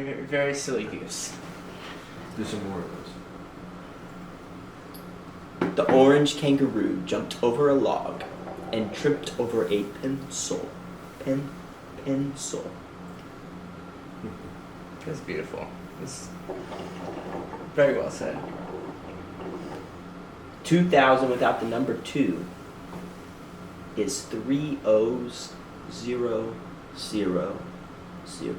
very, very, very silly goose. Do some more of those. The orange kangaroo jumped over a log and tripped over a pencil. Pencil. That's beautiful. It's very well said. 2,000 without the number 2 is 3 O's 0 0 0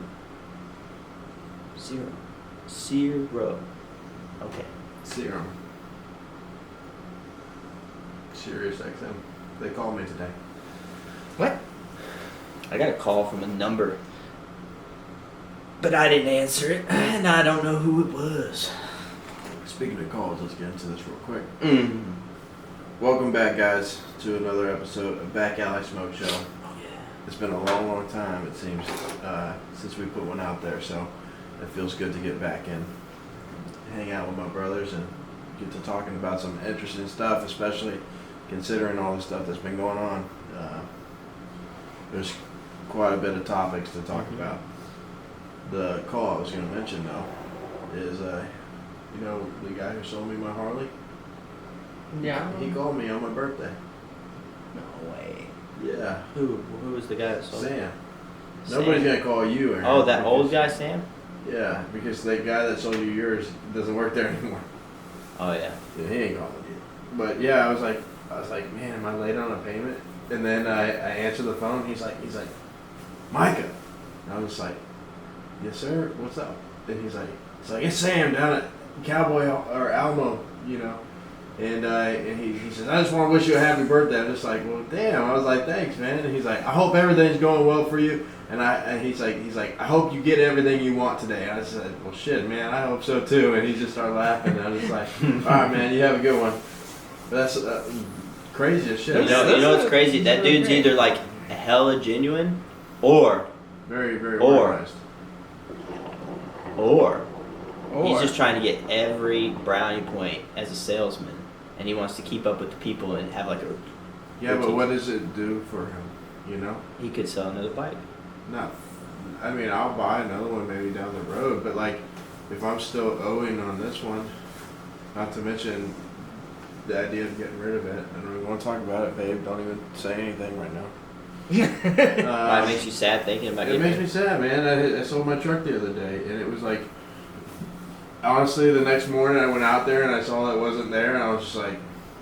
0 0. Okay. Serum. Sirius XM. They called me today. What? I got a call from a number, but I didn't answer it, and I don't know who it was. Speaking of calls, let's get into this real quick. Mm. Welcome back, guys, to another episode of Back Alley Smoke Show. Oh yeah. It's been a long, long time, it seems, since we put one out there, so it feels good to get back and hang out with my brothers and get to talking about some interesting stuff, especially considering all the stuff that's been going on. There's quite a bit of topics to talk about. The call I was going to mention, though, is, you know, the guy who sold me my Harley? Yeah. He called me on my birthday. No way. Yeah. Who was the guy that sold? Sam. Sam. Nobody's going to call you, Aaron. Oh, that old because- guy, Sam? Yeah, because the guy that sold you yours doesn't work there anymore. Oh yeah. Yeah, he ain't calling you. But yeah, I was like, man, am I late on a payment? And then I answered the phone. He's like, Micah. And I was like, yes sir. What's up? And he's like, it's Sam down at Cowboy or Alamo, you know. And he says, I just want to wish you a happy birthday. I'm just like, well, damn. I was like, thanks, man. And he's like, I hope everything's going well for you. And he's like, I hope you get everything you want today. And I said, well, shit, man, I hope so too. And he just started laughing. And I was just like, all right, man, you have a good one. But that's crazy as shit. You know what's crazy? That dude's either like hella genuine, or very, very or organized. Or he's just trying to get every brownie point as a salesman, and he wants to keep up with the people and have like a. Yeah, but what does it do for him? You know? He could sell another bike. I mean, I'll buy another one maybe down the road, but like, if I'm still owing on this one, not to mention the idea of getting rid of it, I don't even want to talk about it, babe. Don't even say anything right now. Why it makes you sad thinking about it? It makes me sad, man. I sold my truck the other day, and it was like, honestly, the next morning I went out there and I saw that it wasn't there, and I was just like,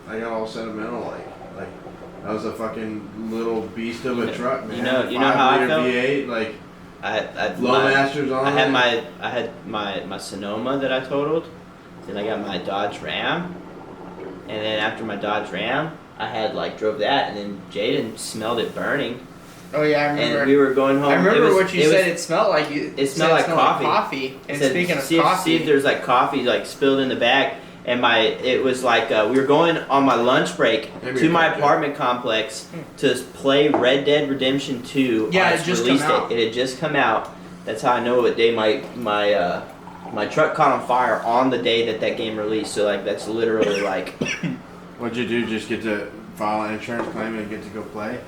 I got all sentimental, like that was a fucking little beast of a truck, man. You know how I felt? V8, like I Flowmasters on I it. had my Sonoma that I totaled. Then I got my Dodge Ram, and then after my Dodge Ram, I had drove that, and then Jaden smelled it burning. Oh yeah, I remember. And we were going home. I remember what you said. It smelled like you. It smelled like coffee. And Said, speaking of see coffee, if there's coffee spilled in the bag. And it was we were going on my lunch break to my apartment complex to play Red Dead Redemption 2. Yeah, on it its just release come out. date. It had just come out. That's how I know what day my truck caught on fire on the day that game released. So that's literally What'd you do? Just get to file an insurance claim and get to go play?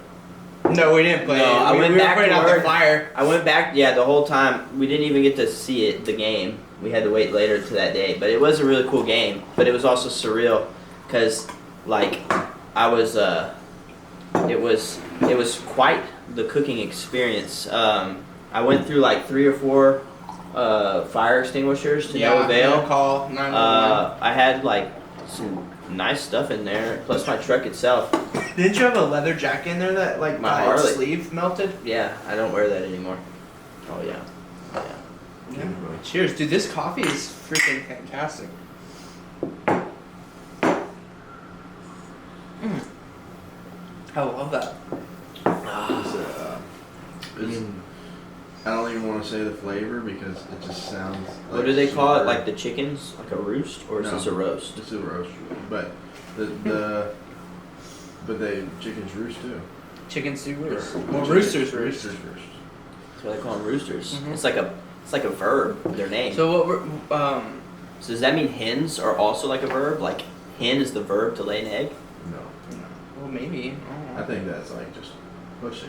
No, we didn't play. No, I went we back were putting to out work. the fire. I went back. Yeah, the whole time we didn't even get to see the game. We had to wait later to that day, but it was a really cool game. But it was also surreal, because I was it was quite the cooking experience. I went through 3 or 4 fire extinguishers to no avail. Call 911. I had some nice stuff in there, plus my truck itself. Didn't you have a leather jacket in there that My its Harley. sleeve melted? Yeah, I don't wear that anymore. Oh yeah. Yeah. Cheers, dude. This coffee is freaking fantastic. I love that. I don't even want to say the flavor because it just sounds. What do they call it? Like the chickens? Like a roost, or is this a roast? It's a roast, but but the chickens roost too. Chickens do roost. Well, Well, roosters roost. Roosters roost. That's why they call them roosters. Mhm. It's like a verb. Their name. So what we're So does that mean hens are also like a verb? Like hen is the verb to lay an egg? No, well maybe. I think that's just pushing.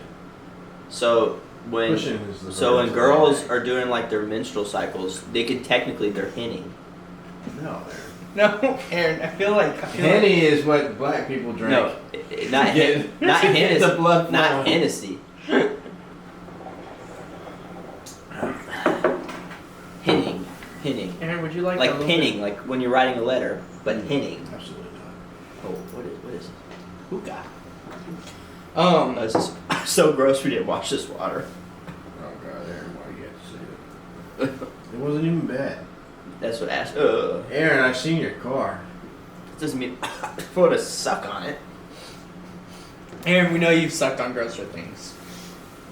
So when Pushing is the so when verb. girls are doing like their menstrual cycles, they're hinting. No, No, Aaron. I feel like Henny is what black people drink. No, not Get- not to get Hennessy. the blood Not flowing. Hennessy. Hinting. Aaron, would you like a Like little pinning, like when you're writing a letter, but hinting. Absolutely not. Oh, what is it? Hookah. bit? This is so gross. We didn't wash this water. Oh god, Aaron, why you got to say it? It wasn't even bad. That's what Ash. Aaron, I've seen your car. Doesn't mean put a suck on it. Aaron, we know you've sucked on grosser things.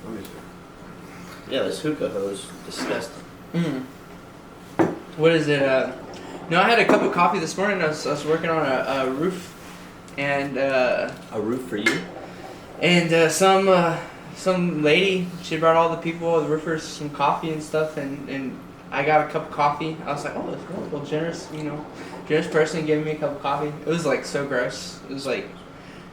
Let me see. Yeah, this hookah hose, disgusting. What is it? No, I had a cup of coffee this morning. I was working on a roof, and A roof for you? some lady, she brought all the people, the roofers, some coffee and stuff, and I got a cup of coffee. I was like, oh, that's cool. Well, generous person giving me a cup of coffee. It was like so gross. It was like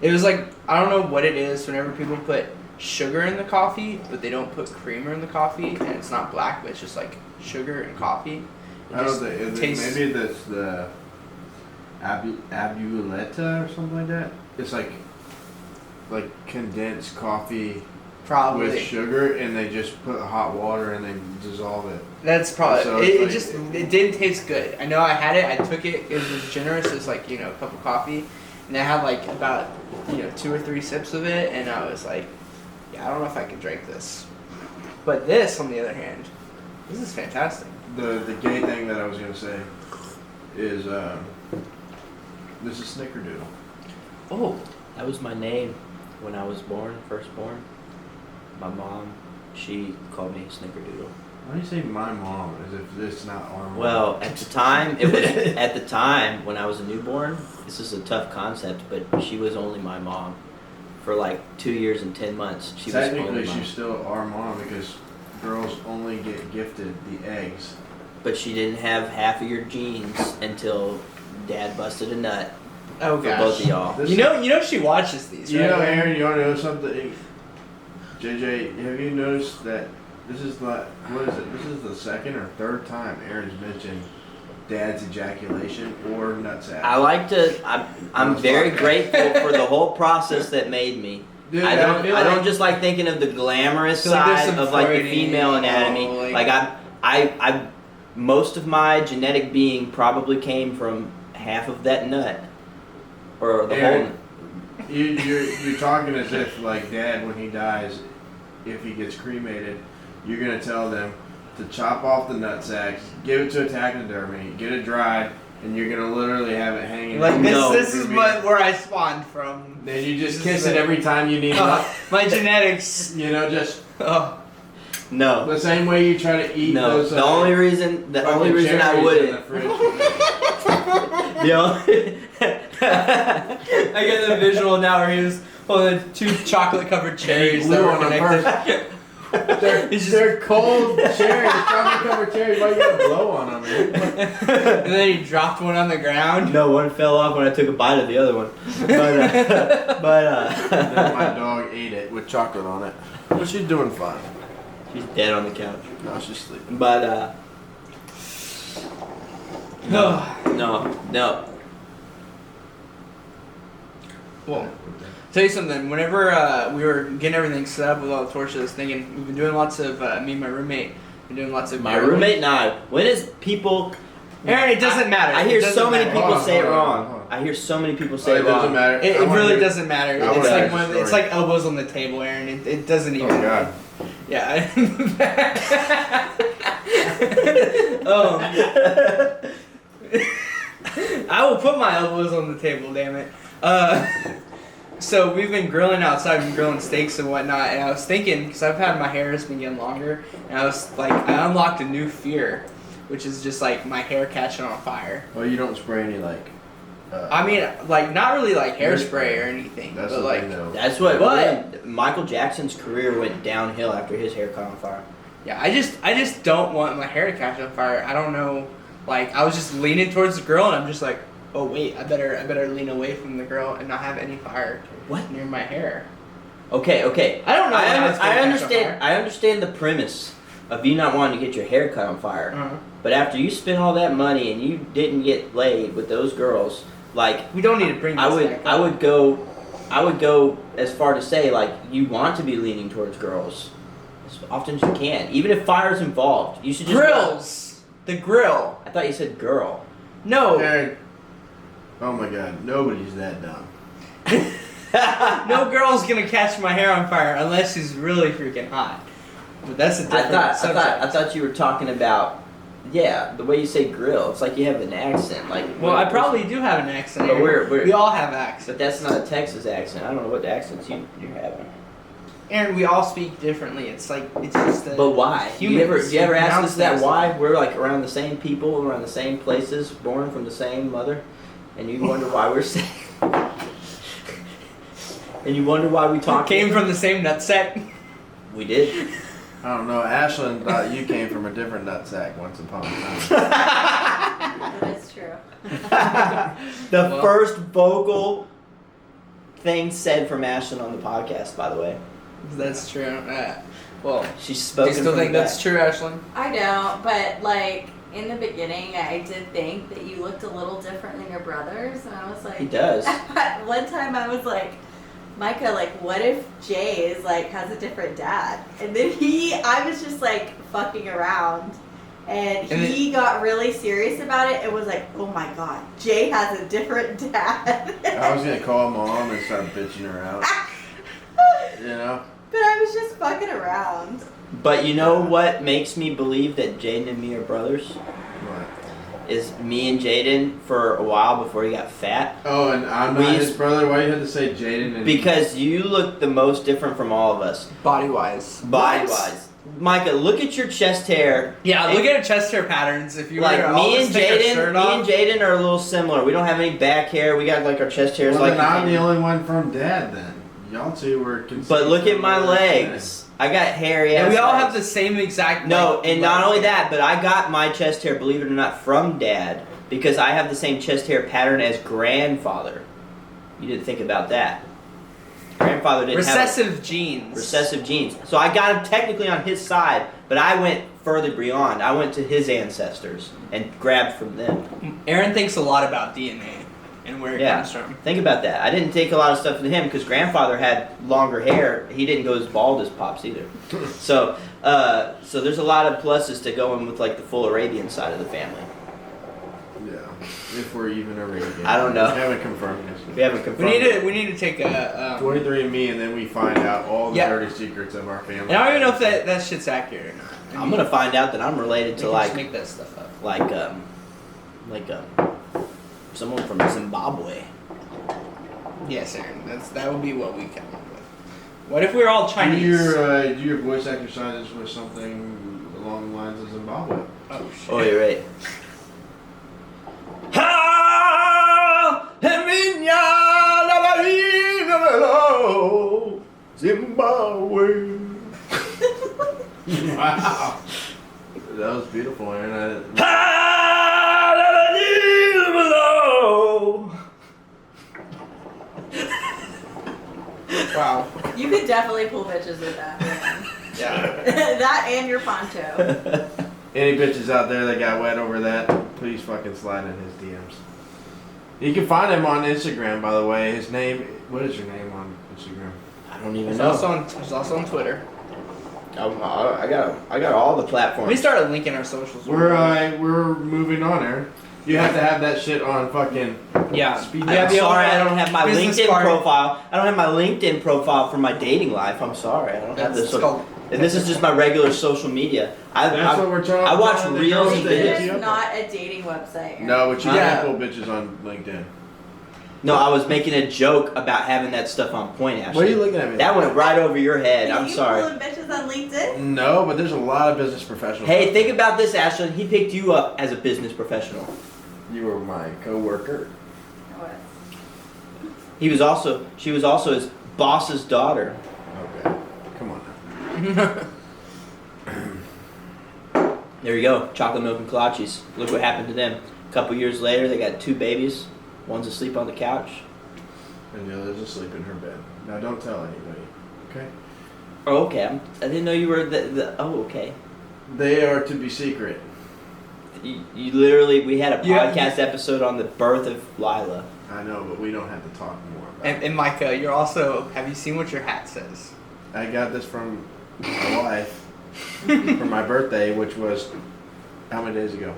I don't know what it is. Whenever people put sugar in the coffee, but they don't put creamer in the coffee, and it's not black, but it's just like sugar and coffee. It I just don't think, tastes- maybe that's the abuleta or something like that. It's like condensed coffee probably. with sugar, and they just put hot water and they dissolve it. That's probably So it. it's It like- it didn't taste good. I know I had it. I took it. It was generous. It was like a cup of coffee, and I had like about 2 or 3 sips of it, and I was like, yeah, I don't know if I can drink this. But this, on the other hand, this is fantastic. The gay thing that I was gonna say is this is Snickerdoodle. Oh, That was my name when I was first born. My mom, she called me Snickerdoodle. Why do you say my mom as if it's not our mom? Well, at the time, when I was a newborn, this is a tough concept, but she was only my mom for like 2 years and 10 months. She was technically only she's still our mom because girls only get gifted the eggs. but she didn't have half of your genes until Dad busted a nut oh for gosh. both of y'all. This- You know she watches these, You right? know, Aaron, you want to know something? JJ, have you noticed that this is what is it? This is the second or third time Aaron's mentioned Dad's ejaculation or nutsack. I'm very grateful for the whole process that made me. Dude, I feel don't like- just like thinking of the glamorous I feel like there's side some of like the Freudian, female anatomy. I most of my genetic being probably came from half of that nut, or the Aaron, whole. You're talking as if like Dad, when he dies, if he gets cremated, you're gonna tell them to chop off the nutsacks, give it to a taxidermy, get it dried, and you're gonna literally have it hanging. Like this, No. this is where I spawned from. Then you just This kiss is it like- every time you need Oh, it. my genetics. Just Oh, No, the same way you try to eat no. those. The only reason I cherries in the wouldn't. fridge. The only. I get the visual now where he was holding 2 chocolate-covered cherries that blew were on them connected. They're cold cherries, chocolate covered cherries. Why you gotta blow on them, man? And then he dropped one on the ground. No, one fell off when I took a bite of the other one. But Then my dog ate it with chocolate on it. But she's doing fine. she's dead on the couch. No, she's sleeping. But no. Well, tell you something. Whenever we were getting everything set up with all the torches, I was thinking we've been doing lots of me and my roommate been doing lots of My roommate and I. When is people? Aaron, it doesn't matter. I It hear doesn't so many matter. people Hold on, say it hold on, wrong. hold on. I hear so many people say It it wrong. doesn't matter. It I wanna really hear- doesn't matter. I It's wanna like hear the it's story. like elbows on the table, Aaron. It doesn't even. Oh God. Yeah. I will put my elbows on the table, damn it. So we've been grilling outside, been grilling steaks and whatnot, and I was thinking, because I've had my hair has been getting longer, and I was like, I unlocked a new fear, which is just like my hair catching on fire. Well, you don't spray any like. I mean, like not really like hairspray or anything, That's but the like, thing, though. That's what. But- Michael Jackson's career went downhill after his hair caught on fire. yeah, I just don't want my hair to catch on fire. I don't know, like I was just leaning towards the girl, and I'm just like, oh wait, I better lean away from the girl and not have any fire What? near my hair. Okay. I don't know. I understand the premise of you not wanting to get your hair cut on fire. Uh-huh. But after you spent all that money and you didn't get laid with those girls, like We don't need to bring this back up. I would go as far to say like you want to be leaning towards girls as often as you can, even if fire's involved. You should just Grills. The grill. I thought you said girl. No. Eric. Oh my God, nobody's that dumb. No girl's gonna catch my hair on fire unless she's really freaking hot. But that's a different subject. I thought you were talking about the way you say grill. It's like you have an accent. Like Well, I probably do have an accent. But we're- we all have accents. but that's not a Texas accent. I don't know what accents you're having. Aaron, we all speak differently. It's like it's just. But why? Do you Humans, ever ask pronounce us that things. why? We're like around the same people, around the same places, born from the same mother, and you wonder why we're saying. And you wonder why we talk. Came from the same nutsack. We did. I don't know. Ashlyn thought you came from a different nutsack once upon a time. That is true. The first vocal thing said from Ashlyn on the podcast, by the way. That's true. Well, She's do spoken. you still from think the that's back. true, Ashlyn? I don't, but like in the beginning, I did think that you looked a little different than your brothers, and I was like, He does. One time I was like, Micah, like, what if Jay is like has a different dad? And then I was just like fucking around, and he got really serious about it and was like, oh my God, Jay has a different dad. I was gonna call mom and start bitching her out. You know? But I was just fucking around. But you know what makes me believe that Jaden and me are brothers? What? Is me and Jaden for a while before he got fat. Oh, and I'm not his brother. Why you had to say Jaden? And Because you look the most different from all of us. Body wise. Body wise. Micah, look at your chest hair. Yeah, look at chest hair patterns. If you Like were to me always and take our Jaden, shirt me off. and Jaden are a little similar. We don't have any back hair. We got like our chest hairs well, like. then I'm the only one from Dad. Then y'all two were. But look at my legs. I got hairy ass And we all legs. have the same exact. No, like, and not legs. only that, but I got my chest hair, believe it or not, from Dad because I have the same chest hair pattern as grandfather. You didn't think about that. Grandfather didn't Recessive genes. recessive genes. So I got him technically on his side, but I went further beyond. I went to his ancestors and grabbed from them. Aaron thinks a lot about DNA and where it Yeah. comes from. Think about that. I didn't take a lot of stuff to him because grandfather had longer hair. He didn't go as bald as Pops either. So there's a lot of pluses to going with like the full Arabian side of the family. Yeah, if we're even Arabian. I don't know. We haven't confirmed this. We haven't confirmed. We need to take a. 23andMe, and then we find out all the Yeah. dirty secrets of our family. And I don't even know if that shit's accurate or not. I I'm mean, gonna find out that I'm related we to can like just make that stuff up. someone from Zimbabwe. Yes, Aaron. That would be what we come up with. What if we're all Chinese? Do your voice exercises with something along the lines of Zimbabwe? Oh shit. Oh, you're right. Zimbabwe. Wow. That was beautiful, Aaron. Wow. You could definitely pull bitches with that. Man. Yeah. That and your poncho. Any bitches out there that got wet over that, please fucking slide in his DMs. You can find him on Instagram, by the way. His name, what is your name on Instagram? I don't even He's know. also on Twitter. I got all the platforms. We started linking our socials. We're moving on, Aaron. You have to have that shit on fucking Yeah. speed. Yeah, I'm the sorry, old, I don't have my business LinkedIn card. profile. I don't have my LinkedIn profile for my dating life. I'm sorry, I don't have this. It's called. And this is just my regular social media. That's what we're trying. I watch telling the reels girls and to hit LinkedIn you is up. not a dating website. Aaron. No, but you Yeah. can pull bitches on LinkedIn. No, I was making a joke about having that stuff on point. Ashley. What are you looking at me? That went right over your head. I'm you sorry. pulling bitches on LinkedIn? No, but there's a lot of business professionals. Hey, think about this, Ashley. He picked you up as a business professional. You were my coworker. What? She was also his boss's daughter. Okay, come on now. There you go, chocolate milk and kolaches. Look what happened to them. A couple years later, they got 2 babies. One's asleep on the couch. And the other's asleep in her bed. Now don't tell anybody. Okay. Oh, okay. I didn't know you were the. Oh, okay. They are to be secret. You literally, we had a Yeah. podcast episode on the birth of Lila. I know, but we don't have to talk more about And Micah, you're also. Have you seen what your hat says? it. I got this from my wife for my birthday, which was how many days ago?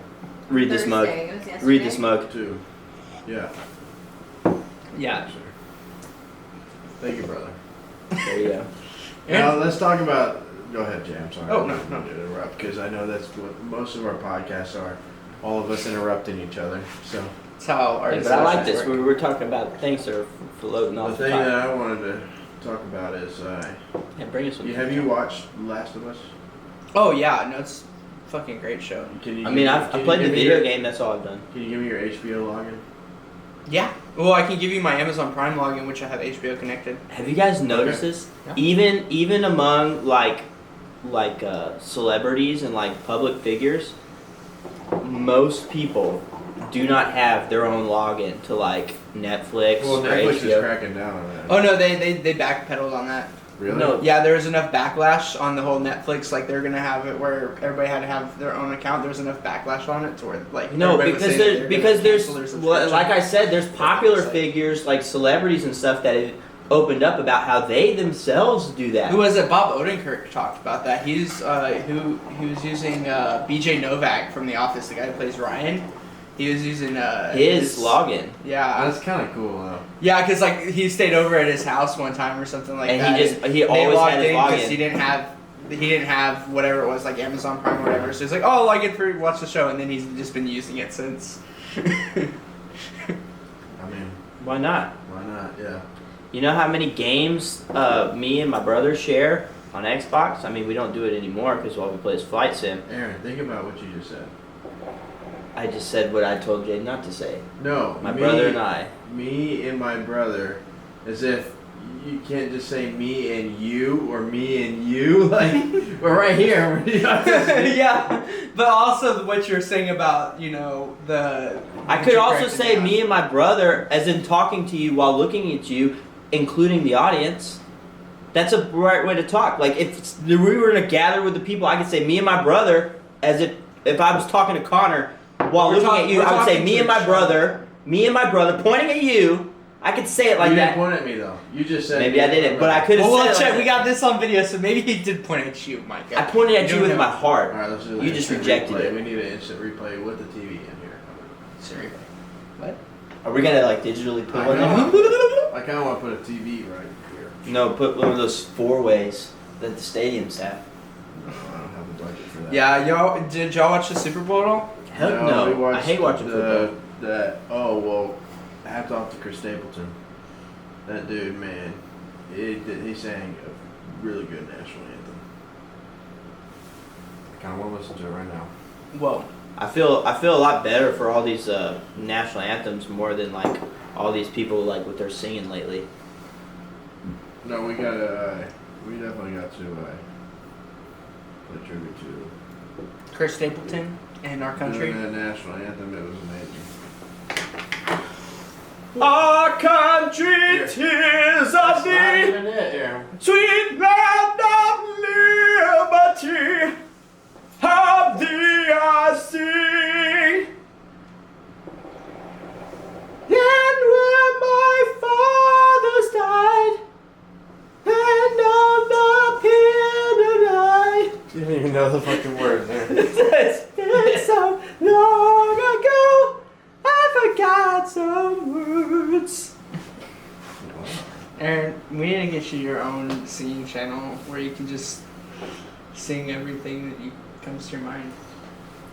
Read this mug. Thursday, it was yesterday. Read this mug. 2. Yeah. Yeah. Sure. Thank you, brother. There you go. Now let's talk about. Go ahead, Jay. I'm sorry. Oh, I no, didn't no. mean to interrupt because I know that's what most of our podcasts are. All of us interrupting each other. So That's how our But I like discussions this. work. We were talking about things that are floating the off the thing top. that I wanted to talk about is, Yeah, bring us some. have you watched Last of Us? Oh yeah, no, it's a fucking great show. Can you? I mean, I can you played the give me video your- game. That's all I've done. Can you give me your HBO login? Yeah. Well, I can give you my Amazon Prime login, which I have HBO connected. Have you guys noticed this? Yeah. Even among like celebrities and like public figures, most people do not have their own login to like Netflix Well, or Netflix is HBO. cracking down on that. Oh no, they backpedaled on that. Really? No. Yeah, there was enough backlash on the whole Netflix, like they're gonna have it where everybody had to have their own account. There was enough backlash on it to where like No, everybody was because saying that there's they're because gonna there's cancel their well, subscription. like I said, there's popular Like- figures like celebrities and stuff that have opened up about how they themselves do that. Who was it? Bob Odenkirk talked about that. He's he was using BJ Novak from The Office, the guy who plays Ryan. He was using his login, Yeah, That's kind of cool though. yeah, because like he stayed over at his house one time or something like and that. he They always logged had his in 'cause login. he didn't have whatever it was, like Amazon Prime or whatever. So he's like, oh, log in for watch the show, and then he's just been using it since. I mean, Why not? why not? Yeah. You know how many games me and my brother share on Xbox? I mean, we don't do it anymore because all we play is Flight Sim. Aaron, think about what you just said. I just said what I told Jay not to say. No. My brother and I. Me and my brother, as if you can't just say me and you or me and you. Like we're right here. Yeah, but also what you're saying about the. I could also say me and my brother, as in talking to you while looking at you, including the audience. That's a right way to talk. Like if we were to gather with the people, I could say me and my brother, as if I was talking to Connor while looking at you, I would say me and my brother, pointing at you. I could say it like you that. didn't point at me though. You just said. Maybe I didn't, but I could have Well, said let's it like check. We that. got this on video, so maybe he did point at you, Micah. I pointed at you don't with know. my heart. All right, let's do the You just instant rejected replay. it. We need an instant replay with the TV in here. Sorry. What? Are we gonna like digitally put I one know. there? I kind of want to put a TV right here. No, put one of those 4-ways that the stadiums have. I don't have the budget for that. Yeah, did y'all watch the Super Bowl at all? Hell we no. I watched hate watching football. Hats off to Chris Stapleton. That dude, man, he sang a really good national anthem. I kind of want to listen to it right now. Whoa. I feel a lot better for all these national anthems more than like all these people like what they're singing lately. No, we definitely got to pay tribute to Chris Stapleton and our country. doing that national anthem. It was amazing. Our country, tis of thee, even it, Aaron. sweet land of liberty, of thee I sing. And where my fathers died, and of the Peninsula, You didn't even know the fucking words, Aaron. it's been so long ago, I forgot some words. Aaron, we need to get you your own singing channel where you can just sing everything that comes to your mind.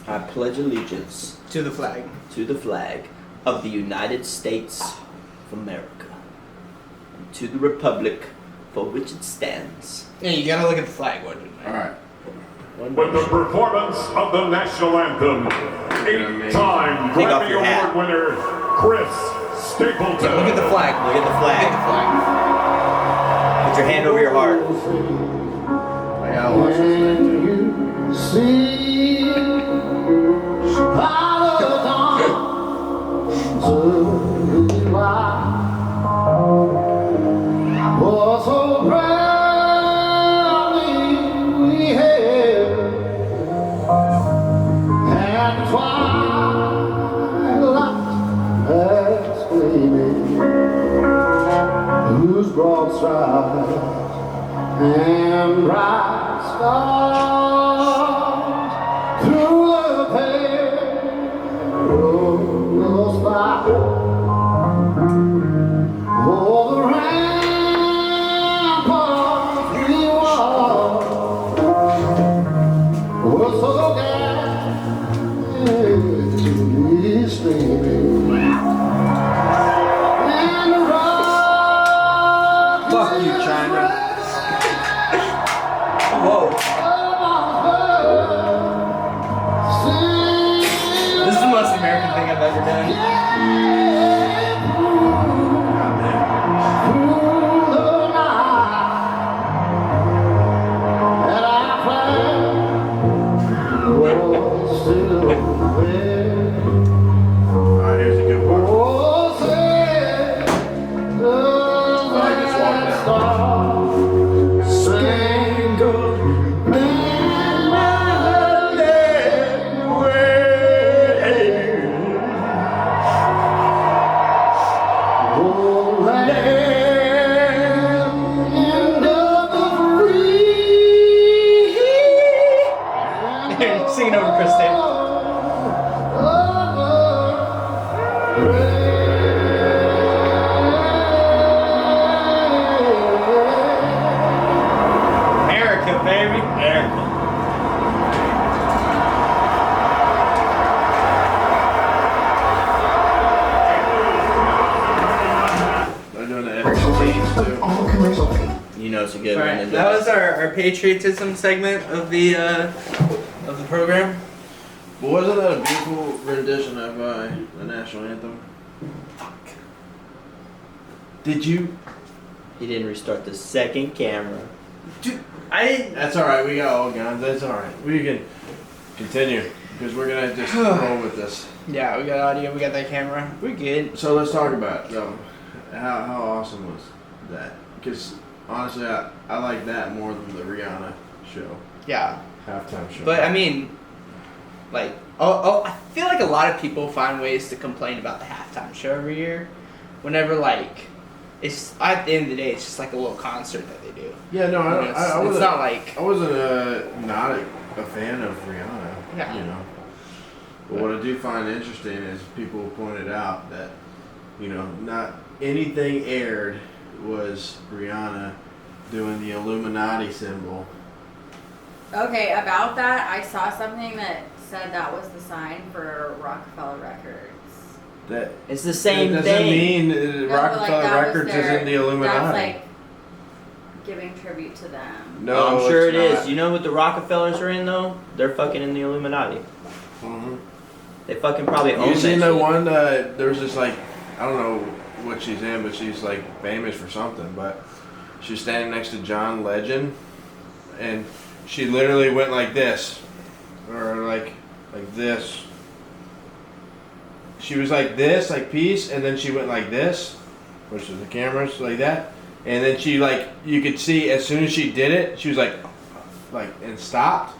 I pledge allegiance To the flag. to the flag of the United States of America, and to the republic for which it stands. Yeah, you gotta look at the flag, wouldn't you? All right. With the performance of the national anthem, 8-time Take off Grammy your hat. Award winner Chris Stapleton. Yeah, look at the flag. Look at the Look at flag. the flag. Put your hand over your heart. I gotta watch this thing too. Was so bright. that's gleaming, whose broad stripes and bright stars through the perilous fight. Oh, the ramparts we walked were so gallantly streaming, and the rock Fuck you, China. Whoa. This is the most American thing I've ever done. Alright, here's a good one. Singing over Chris Stapleton. America, baby. America. They're doing the extra teams too. You know it's a good All one. right, that was our patriotism segment of the program. But wasn't that a beautiful rendition of the national anthem? Did you? He didn't restart the second camera. Dude, That's alright, we got all guns, that's alright. We can continue, because we're gonna just roll with this. yeah, we got audio, we got that camera, we're good. So let's talk about it, though. How awesome was that? Because honestly, I like that more than the Rihanna show, Yeah, halftime show. but I mean, like, I feel like a lot of people find ways to complain about the halftime show every year. Whenever like, it's at the end of the day, it's just like a little concert that they do. Yeah, no, You know, it's wasn't, not like I wasn't not a fan of Rihanna. Yeah. You know. But what I do find interesting is people pointed out that, you know, not anything aired was Rihanna doing the Illuminati symbol. Okay, about that, I saw something that said that was the sign for Rockefeller Records. That It's the same doesn't thing. mean No, but, Rockefeller that was Records their- isn't the Illuminati. That's like giving tribute to them. No, I'm sure it it's is. not. You know what the Rockefellers are in though? They're fucking in the Illuminati. Mhm. They fucking probably own You that seen the shit. one? There was this like, I don't know what she's in, but she's like famous for something. But she's standing next to John Legend, and she literally went like this, or like this. She was like this, like peace, and then she went like this, which is the cameras like that, and then she like you could see as soon as she did it, she was like and stopped.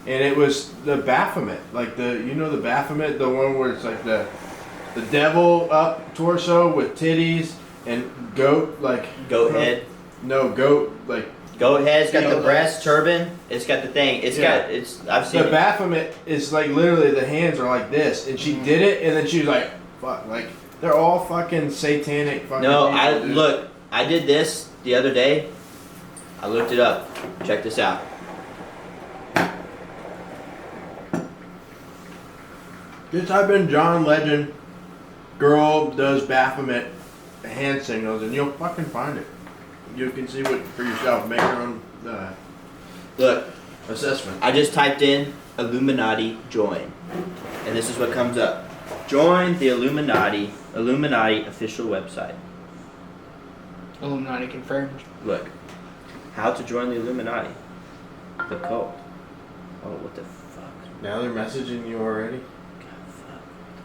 And it was the Baphomet, like the the Baphomet, the one where it's like the devil up torso with titties and goat Goat head. No goat like Goat head's got the Goat breast turban. It's got the thing. I've seen the it. Baphomet is like literally the hands are like this, and she did it, and then she was like, "Fuck!" Like they're all fucking satanic fucking. No, people, dude. look. I did this the other day. I looked it up. Check this out. Just type in John Legend, girl does Baphomet hand signals, and you'll fucking find it. You can see what for yourself. Make your own Look, assessment. I just typed in Illuminati join, and this is what comes up. Join the Illuminati official website. Illuminati confirmed. Look, how to join the Illuminati, the cult. Oh, what the fuck? Now they're messaging you already.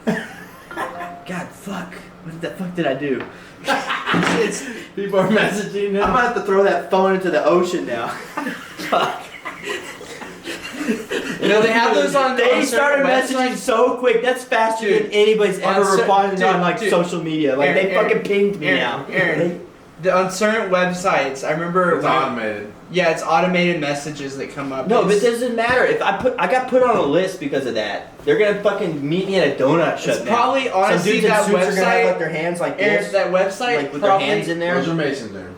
God fuck. What the fuck did I do? People are messaging I'm now. gonna have to throw that phone into the ocean now. Fuck. You know, they have those on. They on started certain messaging websites. so quick. That's faster Dude, than anybody's on ever cer- responded dude, on like dude. social media. Like they Aaron, fucking pinged me now. Aaron, on certain websites, I remember. It's automated. Yeah, it's automated messages that come up. No, but it doesn't matter. If I got put on a list because of that. They're gonna fucking meet me at a donut shop. It's probably Some honestly dudes in that suits are gonna have website. like their hands like Aaron, this, that website like with their probably. hands in there. Those are Masons there.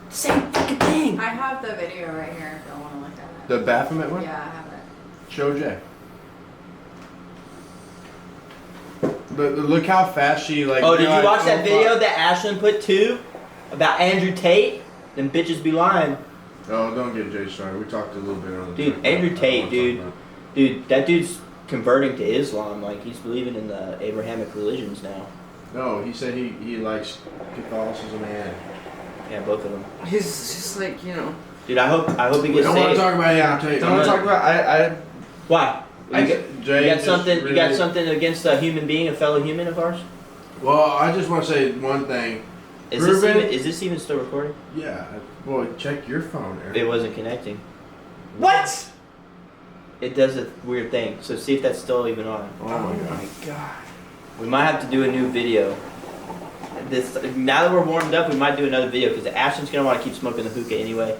Same fucking thing. I have the video right here if y'all want to look at The Baphomet one? it. Yeah, I have it. Show Jay. But look how fast she like. Oh, did you like, watch that oh, video fuck. that Ashlyn put too about Andrew Tate? Them bitches be lying. Oh, don't get Jay started. We talked a little bit on the. Dude, trip. Andrew I don't Tate, wanna dude. talk about Dude, that dude's converting to Islam. Like he's believing in the Abrahamic religions now. it. No, he said he likes Catholicism and. Yeah, both of them. He's just like, you know. Dude, I hope he We gets don't want to saved. talk about Andrew Tate. Don't want to talk about. Why? I You get- got, Jay you got just something? You got really- something against a human being, a fellow human of ours? Well, I just want to say one thing. Is this even still recording? Yeah. Well, check your phone, Aaron. It wasn't connecting. What? It does a weird thing. So see if that's still even on. Oh my god. God. We might have to do a new video. This now that we're warmed up, we might do another video because Ashton's gonna want to keep smoking the hookah anyway.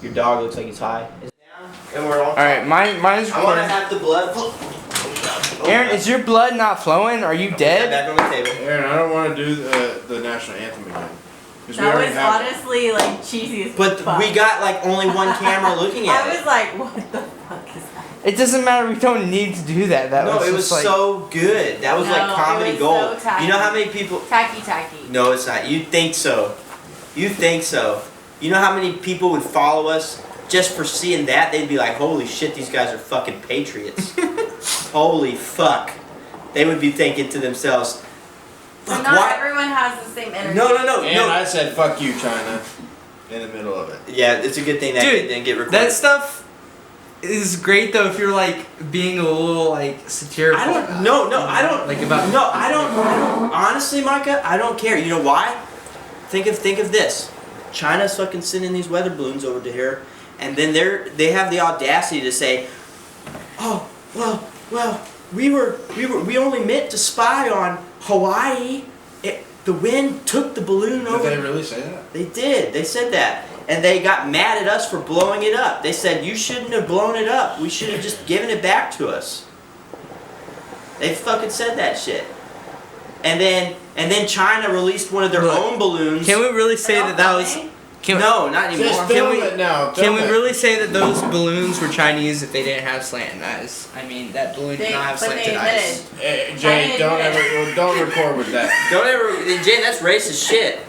Your dog looks like he's high. It's down, and we're all. All right, mine's I want to recording. have the blood. Aaron, is your blood not flowing? Are you dead? Back on the table. Aaron, I don't want to do the national anthem again. 'Cause we That already was have it. honestly like cheesy as But fuck. we got like only one camera looking at I it. was like, what the fuck is that? It doesn't matter. We don't need to do that. That No, was it was just like. so good. That was No, like comedy it was gold. so tacky. You know how many people? Tacky. No, it's not. You think so. You think so. You know how many people would follow us just for seeing that? They'd be like, holy shit, these guys are fucking patriots. Holy fuck. They would be thinking to themselves, So fuck, not why? everyone has the same energy. No. And I said, fuck you, China. In the middle of it. Yeah, it's a good thing that Dude, it didn't get recorded. That stuff is great though if you're like being a little like satirical. I don't. I don't. Like about. No, I don't. Honestly, Micah, I don't care. You know why? Think of this. China's fucking sending these weather balloons over to here, and then they have the audacity to say, "Oh, well, we only meant to spy on Hawaii. The wind took the balloon Did over." they really say that? They did. They said that. And they got mad at us for blowing it up. They said, you shouldn't have blown it up. We should have just given it back to us. They fucking said that shit. And then China released one of their Look, own balloons. Can we really say that was? Can No, not anymore. Just Can film we- it now. Can film we it. really say that those balloons were Chinese if they didn't have slanted eyes? I mean, that balloon did not have But they slanted eyes. admitted. Hey, China Jay, don't admitted. don't record with that. Don't ever, Jane, that's racist shit.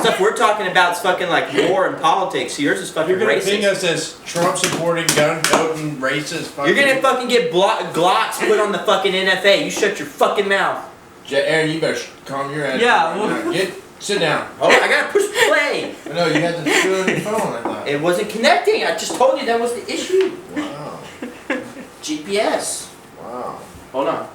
Stuff we're talking about is fucking like war and politics. Yours is fucking You're gonna racist. ping us as Trump supporting, gun toting, racist. You're gonna fucking get glots put on the fucking NFA. You shut your fucking mouth. Aaron, you better calm your ass. Yeah, down. Sit down. Oh, I gotta push play. No, you had to do it on your phone. I thought. It wasn't connecting. I just told you that was the issue. Wow. GPS. Wow. Hold on.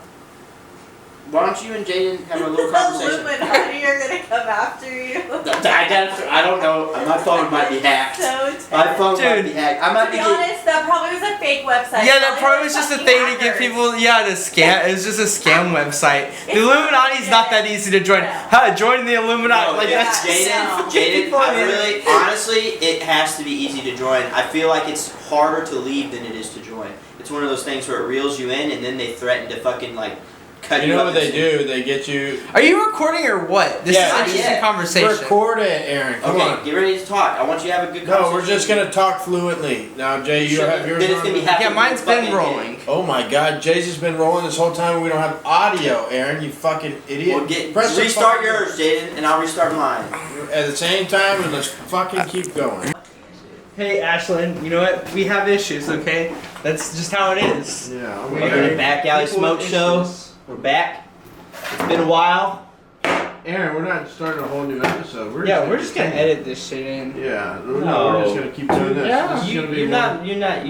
Why don't you and Jaden have a little conversation? Illuminati are gonna come after you. I don't know. My phone might be hacked. So My phone might Dude. be hacked. I might to be be getting. honest, that probably was a fake website. Yeah, that probably was just a fucking thing to get hackers. people. Yeah, to scam. It was just a scam website. The Illuminati's not that easy to join. No. Huh? Join the Illuminati. No, Like yeah. that's Jaden, No. Jaden, I really, honestly, it has to be easy to join. I feel like it's harder to leave than it is to join. It's one of those things where it reels you in and then they threaten to fucking like cut You you know up. what they do? They get you. Are you recording or what? This Yeah, is just yeah. a conversation. Record it, Aaron. Come Okay, on. get ready to talk. I want you to have a good conversation. No, we're just gonna talk fluently. Now, Jay, you have yours Then it's on? gonna be half Yeah, of mine's the been fucking rolling. Oh my God, Jay's has been rolling this whole time and we don't have audio, Aaron. You fucking idiot. Well, Press the restart fucking- yours, Jaden, and I'll restart mine. at the same time, and let's fucking keep going. Hey, Ashlyn, you know what? We have issues, okay? That's just how it is. Yeah, I'm Welcome to the Back Alley People Smoke with Show. issues. We're back. It's been a while. Aaron, we're not starting a whole new episode. We're Yeah, we're just gonna edit this shit in. Yeah, no, No. we're just gonna keep doing this. Yeah. This is gonna be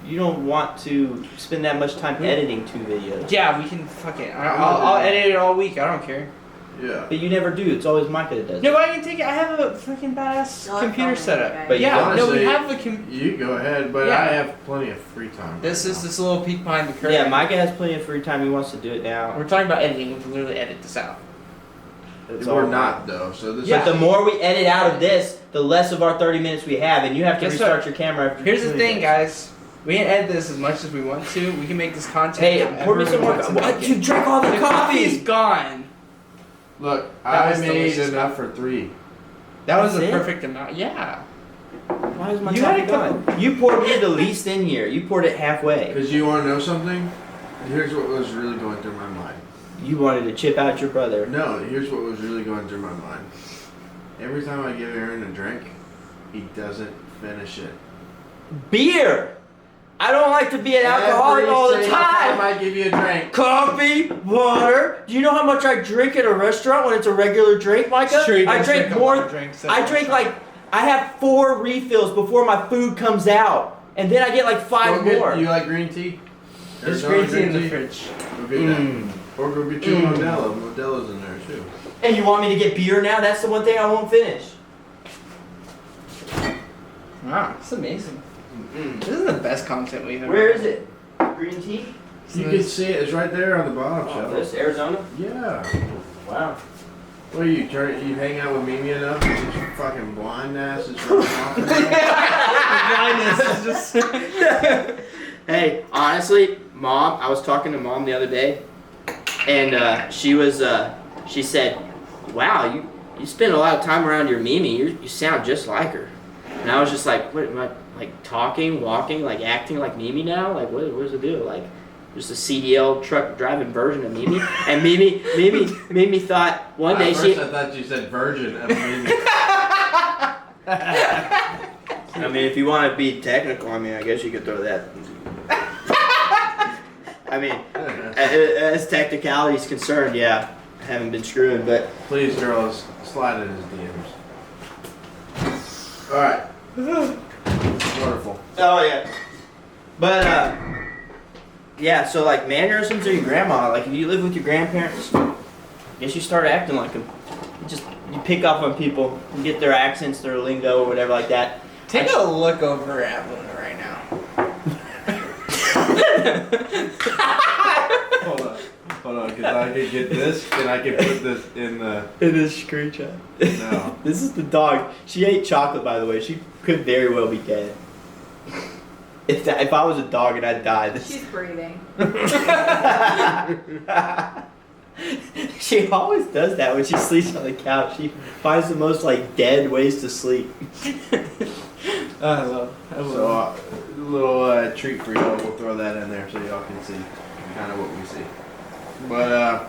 You don't want to spend that much time editing two videos. Yeah, we can fuck it. I'll edit it all week. I don't care. Yeah. But you never do. It's always Micah that does No, it. I can take it. I have a freaking badass No, computer I'm setup. okay. But yeah, no, honestly, we have a You go ahead, but Yeah. I have plenty of free time. This right is now. this little peek behind the curtain. Yeah, Micah has plenty of free time. He wants to do it now. We're talking about editing. We can literally edit this out. It's We're all not though. So this. Yeah. But the more we edit out of this, the less of our 30 minutes we have, and you have to Guess restart what? your camera after Here's the 20 thing, minutes. guys. We can edit this as much as we want to. We can make this content. Hey, however pour me we some more. want to What? make You it. drank all the The coffee's coffee. gone. Look, That I was made delicious. enough for 3. That was That's the it? perfect amount. Yeah. Why is my You coffee had a couple- gone? You poured me the least in here. You poured it halfway. Because you want to know something? Here's what was really going through my mind. You wanted to chip out your brother. No, here's what was really going through my mind. Every time I give Aaron a drink, he doesn't finish it. Beer. I don't like to be an alcoholic all the Every single time. I give you a drink. Coffee, water. Do you know how much I drink at a restaurant when it's a regular drink, Micah? Sure, you I guys drink drink a more. lot of drinks at I a drink restaurant. I have 4 refills before my food comes out, and then I get like 5 Go more. get, you like green tea? There's Arizona green tea in the fridge. Go get Mm. that. Or go get you a Modelo. Modelo's in there too. And you want me to get beer now? That's the one thing I won't finish. Wow, it's amazing. Mm. This is the best content we've ever. Where is it? Green tea? You can see it. It's right there on the bottom Oh, shelf. this Arizona? Yeah. Wow. What you you hang out with Mimi enough? You just fucking blind ass is running off. Blindness is just. Hey, honestly, Mom, I was talking to Mom the other day, and she said, "Wow, you spend a lot of time around your Mimi. You sound just like her." And I was just like, "What am I like talking, walking, like acting like Mimi now? Like what's the deal? Like just a CDL truck driving version of Mimi?" And Mimi thought one day At she. first I thought you said virgin of Mimi. I mean, if you want to be technical, I mean, I guess you could throw that. I mean, as technicality is concerned, yeah, I haven't been screwing, but Please, girls, slide in his DMs. Alright. Wonderful. oh yeah, but yeah. So like mannerisms of your grandma, like if you live with your grandparents, I guess you start acting like them. You pick up on people, you get their accents, their lingo, or whatever like that. Take a look over at Luna right now. Hold on, because I could get this and I could put this in the. It is screenshot. No. This is the dog. She ate chocolate, by the way. She could very well be dead. If I was a dog and I died, this. She's breathing. She always does that when she sleeps on the couch. She finds the most like dead ways to sleep. I love. So, a little treat for y'all. We'll throw that in there so y'all can see kind of what we see. But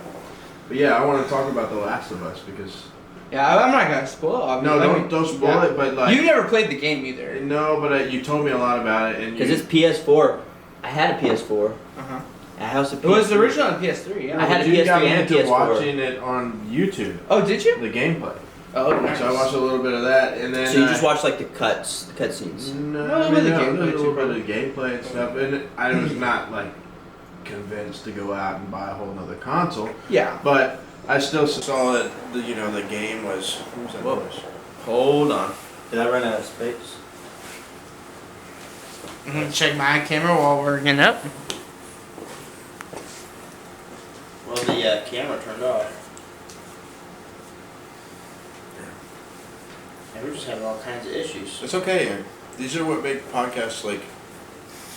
yeah, I want to talk about The Last of Us because. Yeah, I'm not gonna spoil it. No, don't spoil yeah. it. But like. You never played the game either. No, but you told me a lot about it, and Because it's PS4. I had a PS4. Uh huh. I also It was originally on PS3. Yeah. I had a you PS3 got me and a into PS4. watching it on YouTube, Oh, did you? the gameplay. Oh, nice. So I watched a little bit of that, and then. So you just watch like the cutscenes. No, No, I but mean, the no, gameplay there's a too, little bit of gameplay and stuff, and I was not like convinced to go out and buy a whole nother console, Yeah. but I still saw that the game was. What was that Whoa. noise? Hold on. Did I run out of space? I'm gonna check my camera while we're getting up. Well, the camera turned off. And we're just having all kinds of issues. It's okay, Aaron. These are what make podcasts like.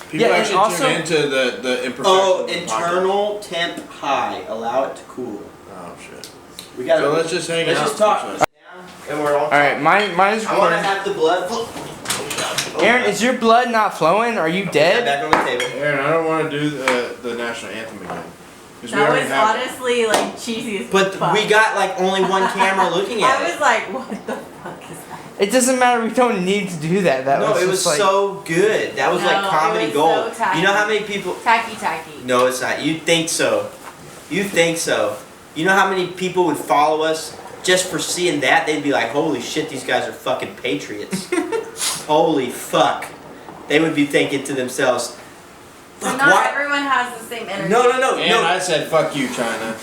People Yeah, and actually also- tune into the imperfections. Oh, of the internal temp high. Allow it to cool. podcast. Oh shit. We gotta. So let's just hang let's out. just talk. And we're all. All right, mine's I want to recording. have the blood. Aaron, is your blood not flowing? Are you Get dead? back on the table. Aaron, I don't want to do the national anthem again. 'Cause we That already was have it. honestly like cheesy as But fuck. we got like only one camera looking at I it. was like, what the fuck is that? It doesn't matter. We don't need to do that. That No, was it just was like, so good. That was No, like comedy it was gold. so tacky. You know how many people? Tacky. No, it's not. You think so? You think so? You know how many people would follow us just for seeing that? They'd be like, "Holy shit, these guys are fucking patriots." Holy fuck! They would be thinking to themselves, So "Fuck, not why?" everyone has the same energy. No. And I said, "Fuck you, China."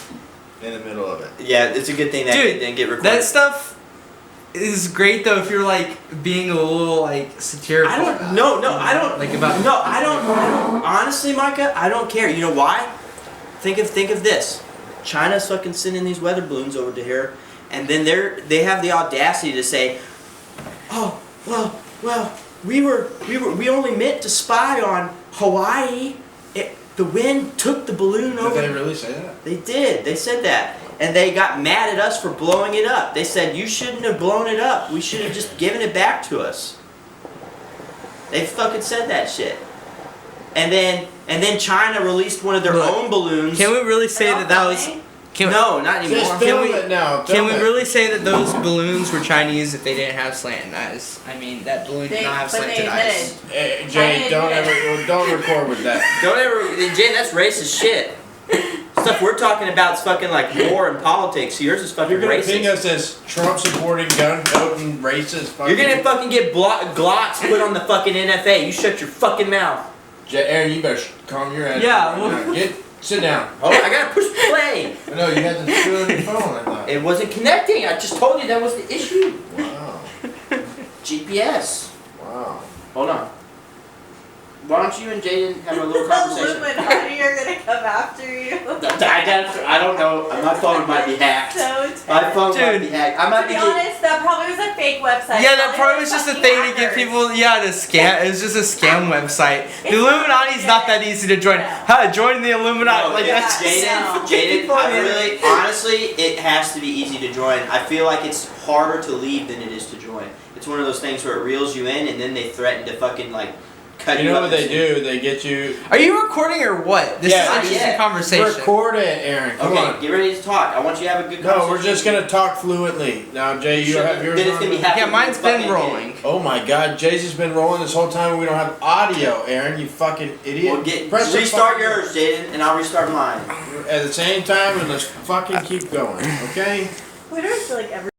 in the middle of it. Yeah, it's a good thing that Dude, didn't get recorded. That stuff is great though if you're like being a little like satirical. I don't. I don't. Like about. No, I don't. Honestly, Micah, I don't care. You know why? Think of this. China's fucking sending these weather balloons over to here, and then they have the audacity to say, "Oh, well, we only meant to spy on Hawaii. The wind took the balloon over." Did they really say that? They did. They said that. And they got mad at us for blowing it up. They said, you shouldn't have blown it up. We should have just given it back to us. They fucking said that shit. And then China released one of their own balloons. Can we really say that was... No, not anymore. Just film it now. Can we really say that those balloons were Chinese if they didn't have slanted eyes? I mean, that balloon did not have slanted eyes. Hey, Jay, don't record with that. Don't ever... Jay, that's racist shit. Stuff we're talking about is fucking like war and politics. Yours is fucking You're gonna racist. ping us as Trump supporting, gun toting, racist. Fucking... You're gonna fucking get Glocks put on the fucking NFA. You shut your fucking mouth. Aaron, you better calm your head. Yeah, Now, sit down. Oh, I gotta push play. No, you had to do it on your phone, I thought. It wasn't connecting. I just told you that was the issue. Wow. GPS. Wow. Hold on. Why don't you and Jaden have a little conversation? Illuminati are gonna come after you. I don't know. My phone might be hacked. So My phone might be hacked. I might to be be getting... honest, that probably was a fake website. Yeah, that probably was just a thing to get people, to scam. It was just a scam website. The Illuminati's not that easy to join. Huh, join the Illuminati. No, Like, yeah, that's Jaden, I really, honestly, it has to be easy to join. I feel like it's harder to leave than it is to join. It's one of those things where it reels you in and then they threaten to fucking, like, cut you You know up what they do? They get you... Are you recording or what? This Yeah, is just yeah. a conversation. Record it, Aaron. Come Okay, on. get ready to talk. I want you to have a good conversation. No, we're just gonna talk fluently. Now, Jay, you have yours Then it's gonna be on? happy Yeah, mine's been fucking rolling. Oh my god, Jay's has been rolling this whole time and we don't have audio, Aaron, you fucking idiot. Well, Press the restart fucking- yours, Jaden, and I'll restart mine. At the same time, and let's fucking keep going, okay? Why do I feel like every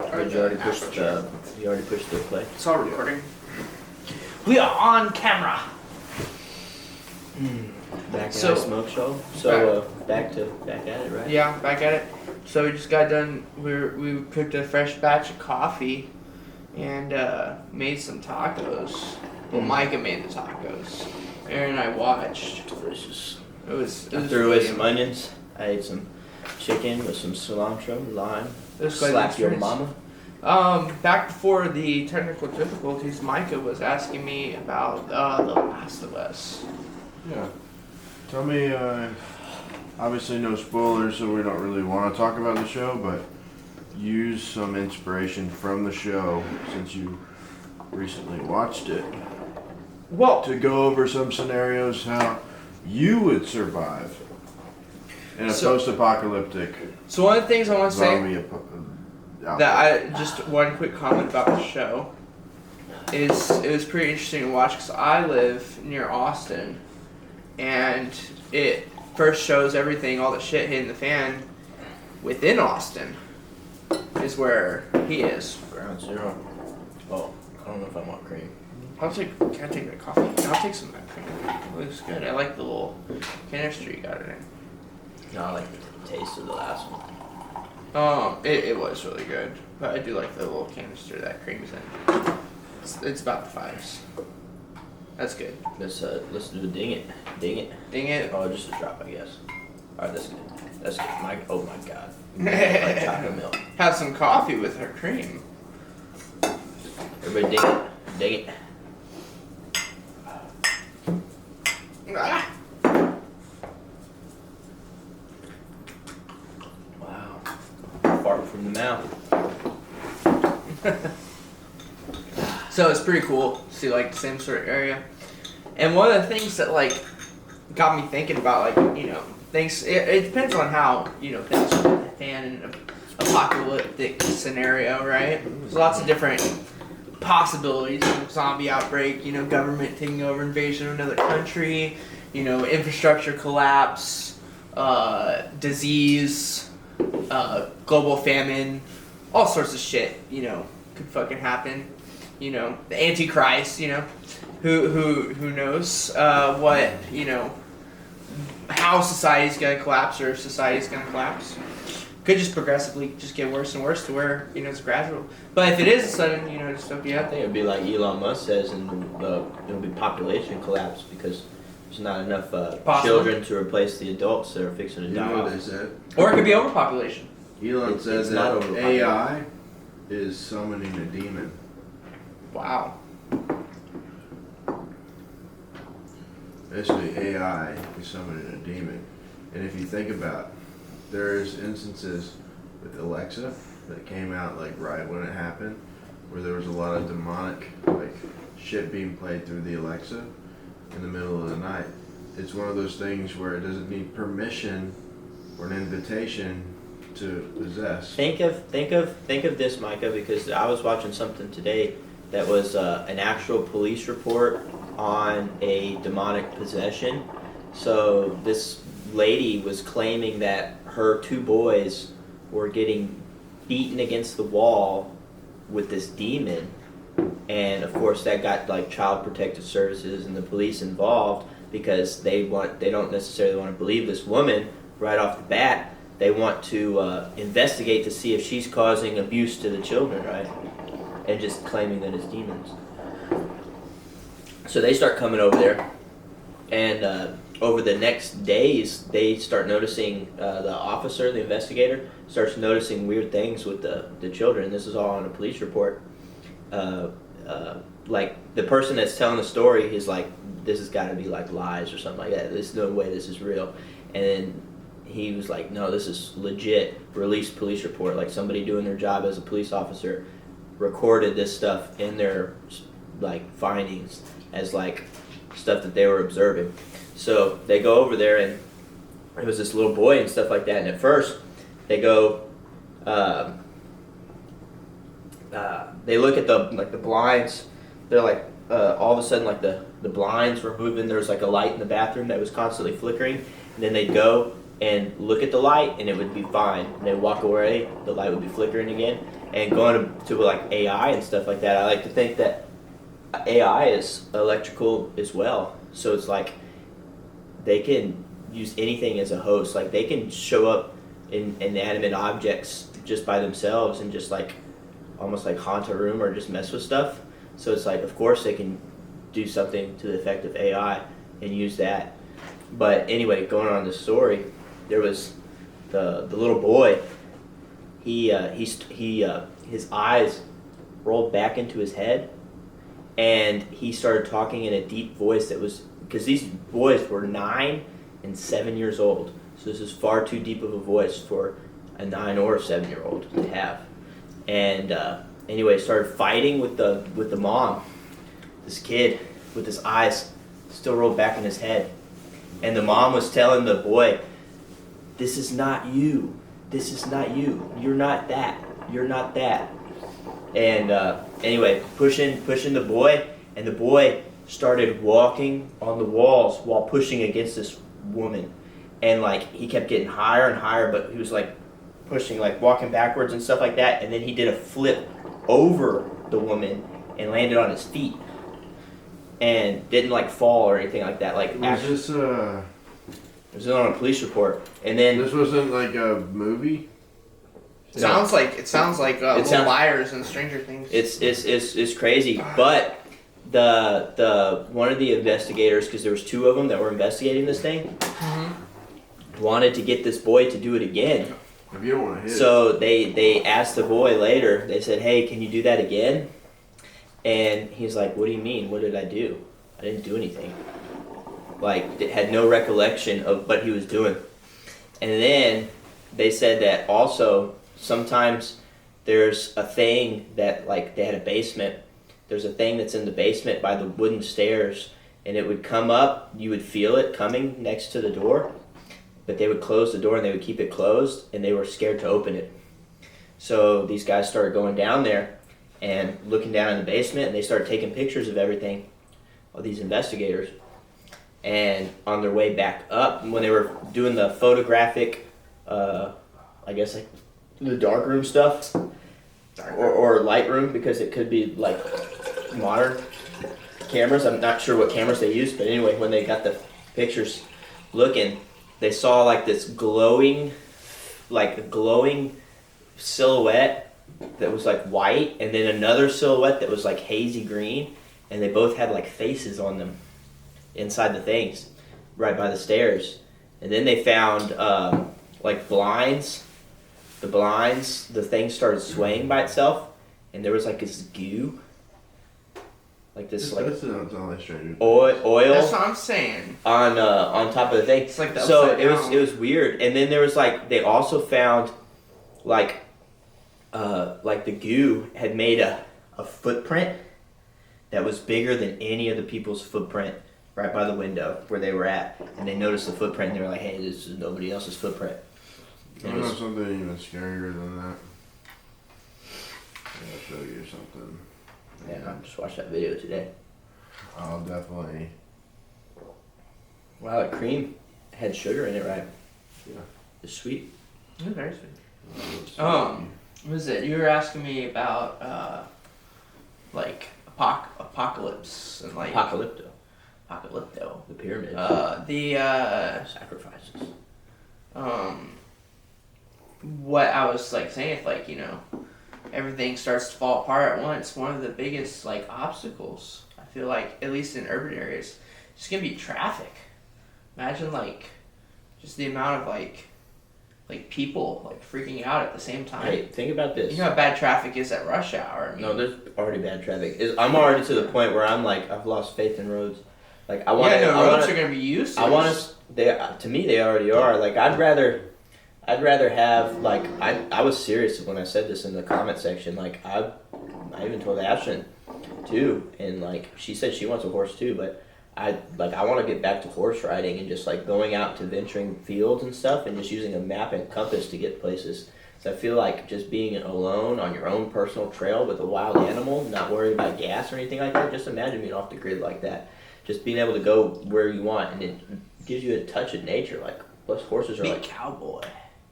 You already pushed the play. It's all recording. We are on camera. Back So- at smoke show. So back at it, right? Yeah, back at it. So we just got done. We cooked a fresh batch of coffee, and made some tacos. Well, Micah made the tacos. Aaron and I watched. Delicious. It was I threw away really some onions. I ate some chicken with some cilantro, lime. It was quite an Slap your experience. mama. Back before the technical difficulties, Micah was asking me about The Last of Us. Yeah. Tell me, obviously no spoilers, so we don't really want to talk about the show, but use some inspiration from the show since you recently watched it Well, to go over some scenarios how you would survive in a So- post-apocalyptic so one of the things I want to say zombie that just one quick comment about the show is it was pretty interesting to watch because I live near Austin, and it first shows everything, all the shit hitting the fan within Austin is where he is. Ground zero. Oh, I don't know if I want cream. Can I take that coffee? I'll take some of that cream. It looks good. I like the little canister you got it in. No, I like the taste of the last one. It was really good, but I do like the little canister that cream's in. It's about the fives. That's good. Let's do a ding it. Ding it. Ding it. Oh, just a drop, I guess. Alright, that's good. That's good. Oh my god. Like chocolate milk. Have some coffee with her cream. Everybody ding it. Ding it. Ah. Wow. Fart from the mouth. So it's pretty cool to see like the same sort of area. And one of the things that like got me thinking about things. It depends on how things fan in an apocalyptic scenario, right? There's lots of different possibilities. Zombie outbreak, government taking over, invasion of another country, infrastructure collapse, disease, global famine, all sorts of shit, could fucking happen. The Antichrist, who knows what how society's gonna collapse or if society's gonna collapse. Could just progressively just get worse and worse to where it's gradual. But if it is a sudden dystopia, I think it'd be like Elon Musk says, and it'll be population collapse because there's not enough children to replace the adults that are fixing to You die know what off. they said? or it could be overpopulation. Elon says it's not that overpopulated. AI is summoning a demon. Wow. Basically, AI is summoning a demon. And if you think about it, there's instances with Alexa that came out like right when it happened, where there was a lot of demonic like shit being played through the Alexa in the middle of the night. It's one of those things where it doesn't need permission or an invitation to possess. Think of this, Micah, because I was watching something today that was an actual police report on a demonic possession. So this lady was claiming that her 2 boys were getting beaten against the wall with this demon, and of course that got like Child Protective Services and the police involved because they don't necessarily want to believe this woman right off the bat. They want to investigate to see if she's causing abuse to the children, right? And just claiming that it's demons. So they start coming over there, and over the next days, they start noticing, the officer, the investigator, starts noticing weird things with the children. This is all on a police report. Like, the person that's telling the story is like, this has got to be like lies or something like that. There's no way this is real. And then he was like, no, this is legit, released police report. Like, somebody doing their job as a police officer recorded this stuff in their, like, findings as, like, stuff that they were observing. So they go over there, and it was this little boy and stuff like that. And at first, they go, they look at the blinds. They're like, all of a sudden, like the blinds were moving. There was like a light in the bathroom that was constantly flickering. And then they'd go and look at the light, and it would be fine. And they'd walk away, the light would be flickering again. And going to like AI and stuff like that, I like to think that AI is electrical as well. So it's like they can use anything as a host. Like, they can show up in inanimate objects just by themselves and just like almost like haunt a room or just mess with stuff. So it's like, of course they can do something to the effect of AI and use that. But anyway, going on this story, there was the little boy. His eyes rolled back into his head, and he started talking in a deep voice that was, because these boys were 9 and 7 years old. So this is far too deep of a voice for a 9 or 7-year-old to have. And anyway, started fighting with the mom. This kid with his eyes still rolled back in his head. And the mom was telling the boy, this is not you. This is not you. You're not that. You're not that. And anyway, pushing the boy, and the boy started walking on the walls while pushing against this woman. And like, he kept getting higher and higher, but he was like pushing, like walking backwards and stuff like that. And then he did a flip over the woman and landed on his feet. And didn't like fall or anything like that. Like, Was it was on a police report. And then this wasn't like a movie? It sounds like Little Liars and Stranger Things. It's crazy. But the one of the investigators, because there was 2 of them that were investigating this thing, wanted to get this boy to do it again. If you don't want to hit So they asked the boy later. They said, "Hey, can you do that again?" And he's like, "What do you mean? What did I do? I didn't do anything." Like, had no recollection of what he was doing. And then they said that also sometimes there's a thing that, like, they had a basement. There's a thing that's in the basement by the wooden stairs, and it would come up. You would feel it coming next to the door, but they would close the door and they would keep it closed, and they were scared to open it. So these guys started going down there and looking down in the basement, and they started taking pictures of everything, all these investigators. And on their way back up, when they were doing the photographic, I guess like the darkroom stuff, or Lightroom, because it could be like modern. cameras. I'm not sure what cameras they used, but anyway, when they got the pictures looking, they saw like this glowing silhouette that was like white, and then another silhouette that was like hazy green, and they both had like faces on them inside the things right by the stairs. And then they found like blinds. The thing started swaying by itself, and there was like this goo, like this like oil. That's what I'm saying. On top of the thing. It's like the so upside down. it was weird. And then there was like they also found like the goo had made a footprint that was bigger than any of the people's footprint right by the window where they were at. And they noticed the footprint and they were like, hey, this is nobody else's footprint. I know something even scarier than that. I'll show you something. Yeah, I just watched that video today. I'll definitely. Wow, the cream had sugar in it, right? Yeah. It's sweet. Yeah, very sweet. What was it? You were asking me about like apocalypse and like Apocalypto. Apocalypto. The pyramids. Sacrifices. What I was like saying, if like, you know, everything starts to fall apart at once, one of the biggest like obstacles, I feel like, at least in urban areas, is gonna be traffic. Imagine like just the amount of like people like freaking out at the same time. Hey, think about this. You know how bad traffic is at rush hour. I mean, No, there's already bad traffic. I'm already to the point where I'm like, I've lost faith in roads. Like I want. roads are gonna be useless. I want us. To me, they already are. Like I'd rather have like I was serious when I said this in the comment section. Like I even told Ashton too, and like she said she wants a horse too, but I want to get back to horse riding and just like going out to venturing fields and stuff and just using a map and compass to get places. So I feel like just being alone on your own personal trail with a wild animal, not worried about gas or anything like that. Just imagine being off the grid like that. Just being able to go where you want, and it gives you a touch of nature. Like plus horses are be like a cowboy.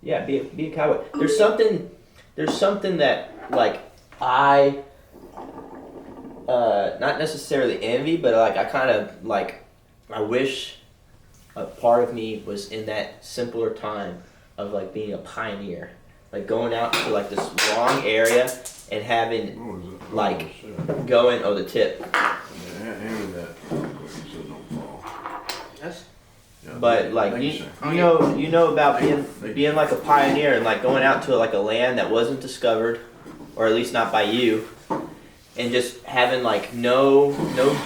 Yeah, be a cowboy. There's something that like I not necessarily envy, but like I kind of like I wish a part of me was in that simpler time of like being a pioneer, like going out to like this long area and having like going the tip. Yeah, hand me that. So don't fall. That's But like you know about being like a pioneer and like going out to like a land that wasn't discovered, or at least not by you, and just having like no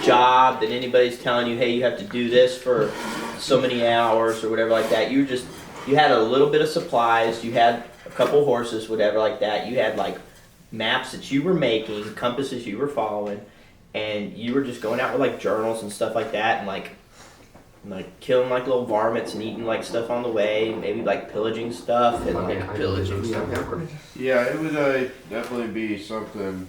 job that anybody's telling you, hey, you have to do this for so many hours or whatever like that. You had a little bit of supplies, you had a couple horses, whatever like that. You had like maps that you were making, compasses you were following, and you were just going out with like journals and stuff like that, and like killing like little varmints and eating like stuff on the way, maybe like pillaging stuff and like pillaging stuff. Yeah, it would definitely be something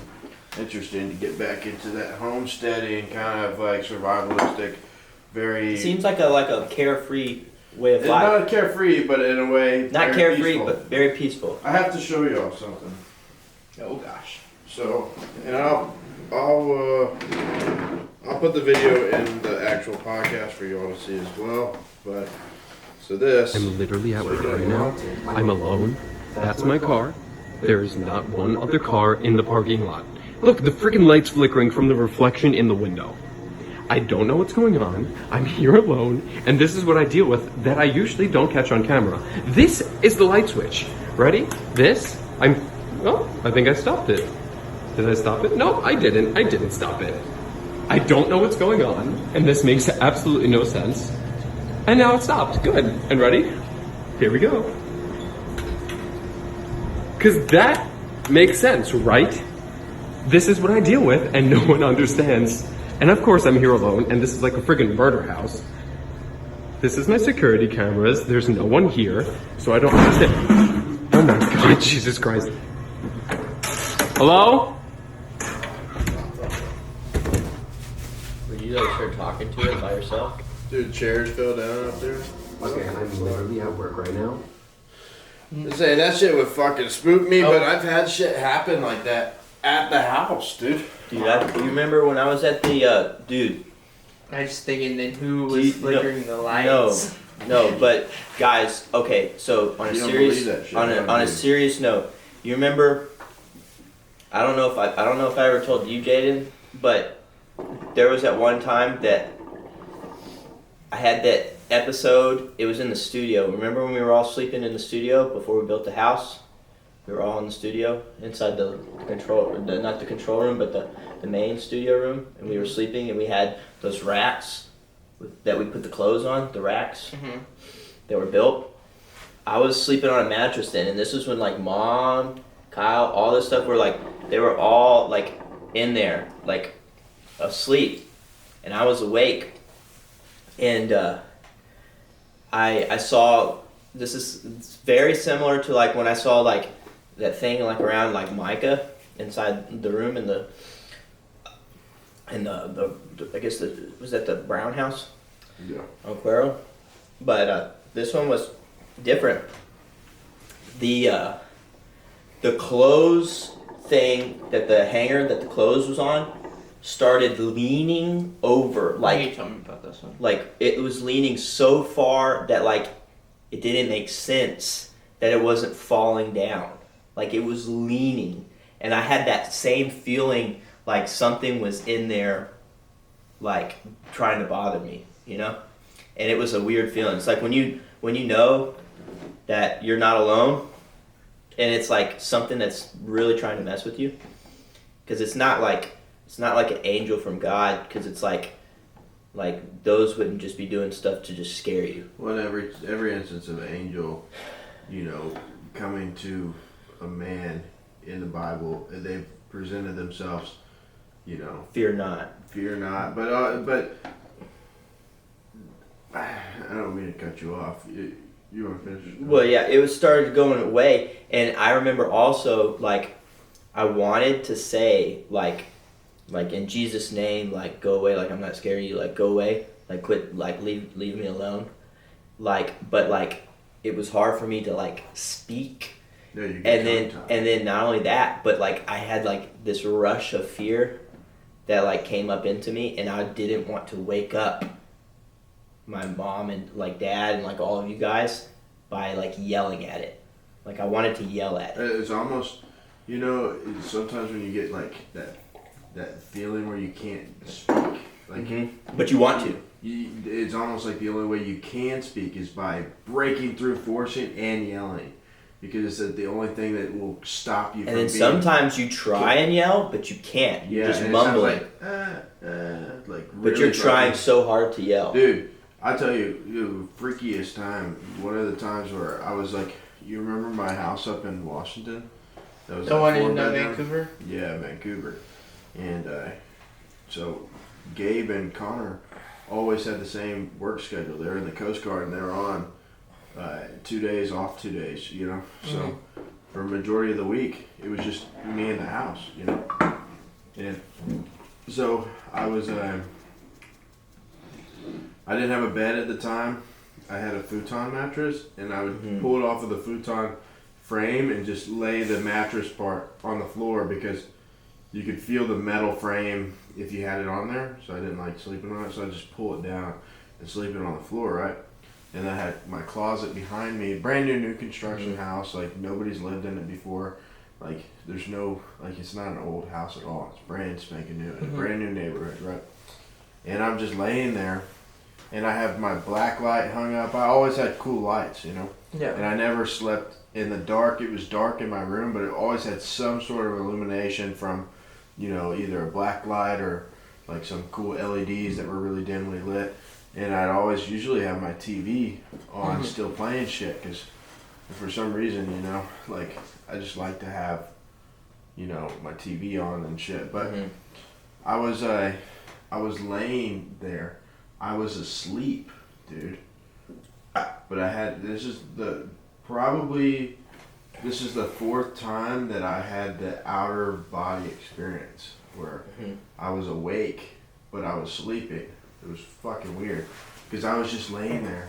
interesting to get back into that homesteading kind of like survivalistic, very. It seems like a carefree way of It's life. not carefree, but in a way. Not very carefree, peaceful. but very peaceful. I have to show y'all something. oh gosh. So, and I'll put the video in the actual podcast for you all to see as well. But so this. I'm literally at work right now. I'm alone. That's my car. There is not one other car in the parking lot. Look, the freaking light's flickering from the reflection in the window. I don't know what's going on. I'm here alone, and this is what I deal with that I usually don't catch on camera. This is the light switch. Ready? This? I think I stopped it. Did I stop it? No, I didn't. I didn't stop it. I don't know what's going on, and this makes absolutely no sense. And now it stopped. Good. And ready? Here we go. Because that makes sense, right? This is what I deal with, and no one understands. And of course I'm here alone, and this is like a friggin' murder house. This is my security cameras. There's no one here, so I don't understand. Oh my god, Jesus Christ. Hello? Would you like start talking to it by yourself? Dude, chairs fell down up there. Okay, I'm literally at work right now. Say that shit would fucking spook me, but I've had shit happen like that at the house, dude. Dude, you remember when I was at the dude? I just thinking then who Do was you- flickering the lights? No, but guys, okay. So on a You don't serious believe that shit, on don't a you? serious note, you remember? I don't know if I ever told you, Jaden, but there was that one time that I had that episode. It was in the studio. Remember when we were all sleeping in the studio before we built the house? We were all in the studio inside the not the control room, but the main studio room, and we were sleeping, and we had those racks that we put the clothes on, the racks that were built. I was sleeping on a mattress then, and this was when like Mom, Kyle, all this stuff were like, they were all like in there, like asleep, and I was awake, and I saw, this is very similar to like when I saw like that thing like around like Micah inside the room in the I guess was that the Brown house? Yeah. On Cuero. But this one was different. The clothes thing that the hanger that the clothes was on started leaning over, Why you like tell me about this one? like it was leaning so far that like it didn't make sense that it wasn't falling down. Like it was leaning, and I had that same feeling like something was in there, like trying to bother me, you know. And it was a weird feeling. It's like when you know that you're not alone, and it's like something that's really trying to mess with you, because it's not like an angel from God, because it's like those wouldn't just be doing stuff to just scare you. Well, every instance of an angel, you know, coming to a man in the Bible, they've presented themselves, you know, Fear not. but I don't mean to cut you off. You want to finish? Well, yeah, it was started going away, and I remember also like I wanted to say like in Jesus' name, like go away, like I'm not scaring you, like go away, like quit, like leave me alone, like, but like it was hard for me to like speak. No, you get And then not only that, but like I had like this rush of fear that like came up into me, and I didn't want to wake up my mom and like dad and like all of you guys by like yelling at it. Like I wanted to yell at it. It's almost, you know, sometimes when you get like that feeling where you can't speak, like, But you want to. it's almost like the only way you can speak is by breaking through, forcing, and yelling. Because it's the only thing that will stop you And from then being... sometimes you try and yell, but you can't. You're just and it sounds mumbling. like But really you're trying fucking- so hard to yell. Dude, I tell you, the freakiest time, one of the times where I was like, you remember my house up in Washington? That was The that one in 4-bedroom? Vancouver? Yeah, Vancouver. And so Gabe and Connor always had the same work schedule. They were in the Coast Guard, and they were on 2 days off, 2 days, you know. So for a majority of the week, it was just me in the house, you know. And so I was, I didn't have a bed at the time. I had a futon mattress, and I would pull it off of the futon frame and just lay the mattress part on the floor, because you could feel the metal frame if you had it on there. So I didn't like sleeping on it, so I just pull it down and sleep it on the floor, right? And I had my closet behind me, brand new construction house, like nobody's lived in it before. Like there's no, like it's not an old house at all. It's brand spanking new, in a brand new neighborhood, right? And I'm just laying there, and I have my black light hung up. I always had cool lights, you know? Yeah. And I never slept in the dark. It was dark in my room, but it always had some sort of illumination from, you know, either a black light or like some cool LEDs that were really dimly lit. And I'd always usually have my TV on, still playing shit, because for some reason, you know, like I just like to have, you know, my TV on and shit. But I was laying there. I was asleep, dude. But I had, this is the fourth time that I had the outer body experience where I was awake, but I was sleeping. It was fucking weird, because I was just laying there,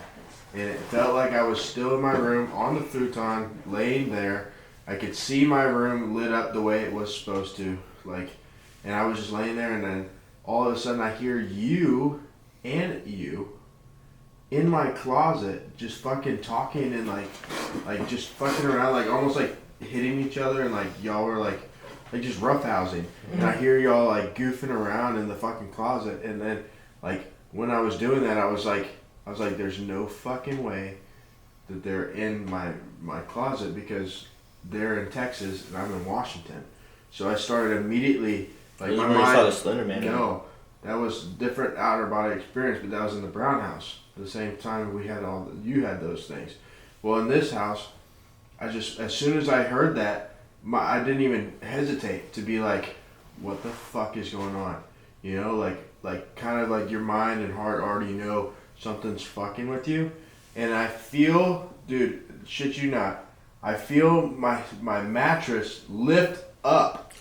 and it felt like I was still in my room on the futon, laying there, I could see my room lit up the way it was supposed to, like, and I was just laying there, and then all of a sudden I hear you in my closet just fucking talking and like just fucking around, like almost like hitting each other, and like y'all were like just roughhousing, and I hear y'all like goofing around in the fucking closet, and then like when I was doing that, I was like, there's no fucking way that they're in my closet because they're in Texas and I'm in Washington. So I started immediately, like, This is my where you mind. saw the Slender Man. No, that was different outer body experience, but that was in the Brown house. At the same time we had you had those things. Well, in this house, I just, as soon as I heard that, I didn't even hesitate to be like, what the fuck is going on? You know, like kind of like your mind and heart already know something's fucking with you. And I feel, dude, shit you not, I feel my mattress lift up.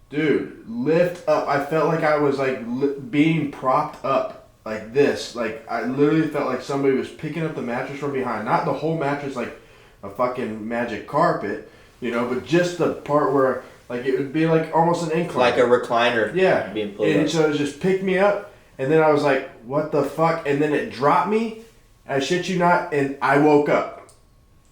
Dude, lift up. I felt like I was like being propped up like this. Like I literally felt like somebody was picking up the mattress from behind. Not the whole mattress like a fucking magic carpet, you know, but just the part where like it would be like almost an incline. Like a recliner. Yeah. Being pulled And up. so it just picked me up, and then I was like, what the fuck? And then it dropped me, I shit you not, and I woke up.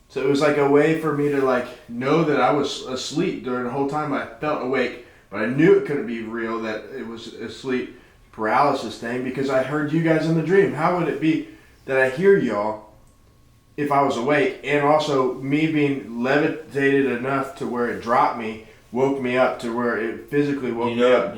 So it was like a way for me to like know that I was asleep during the whole time. I felt awake, but I knew it couldn't be real, that it was a sleep paralysis thing, because I heard you guys in the dream. How would it be that I hear y'all if I was awake, and also me being levitated enough to where it dropped me, woke me up to where it physically woke me up?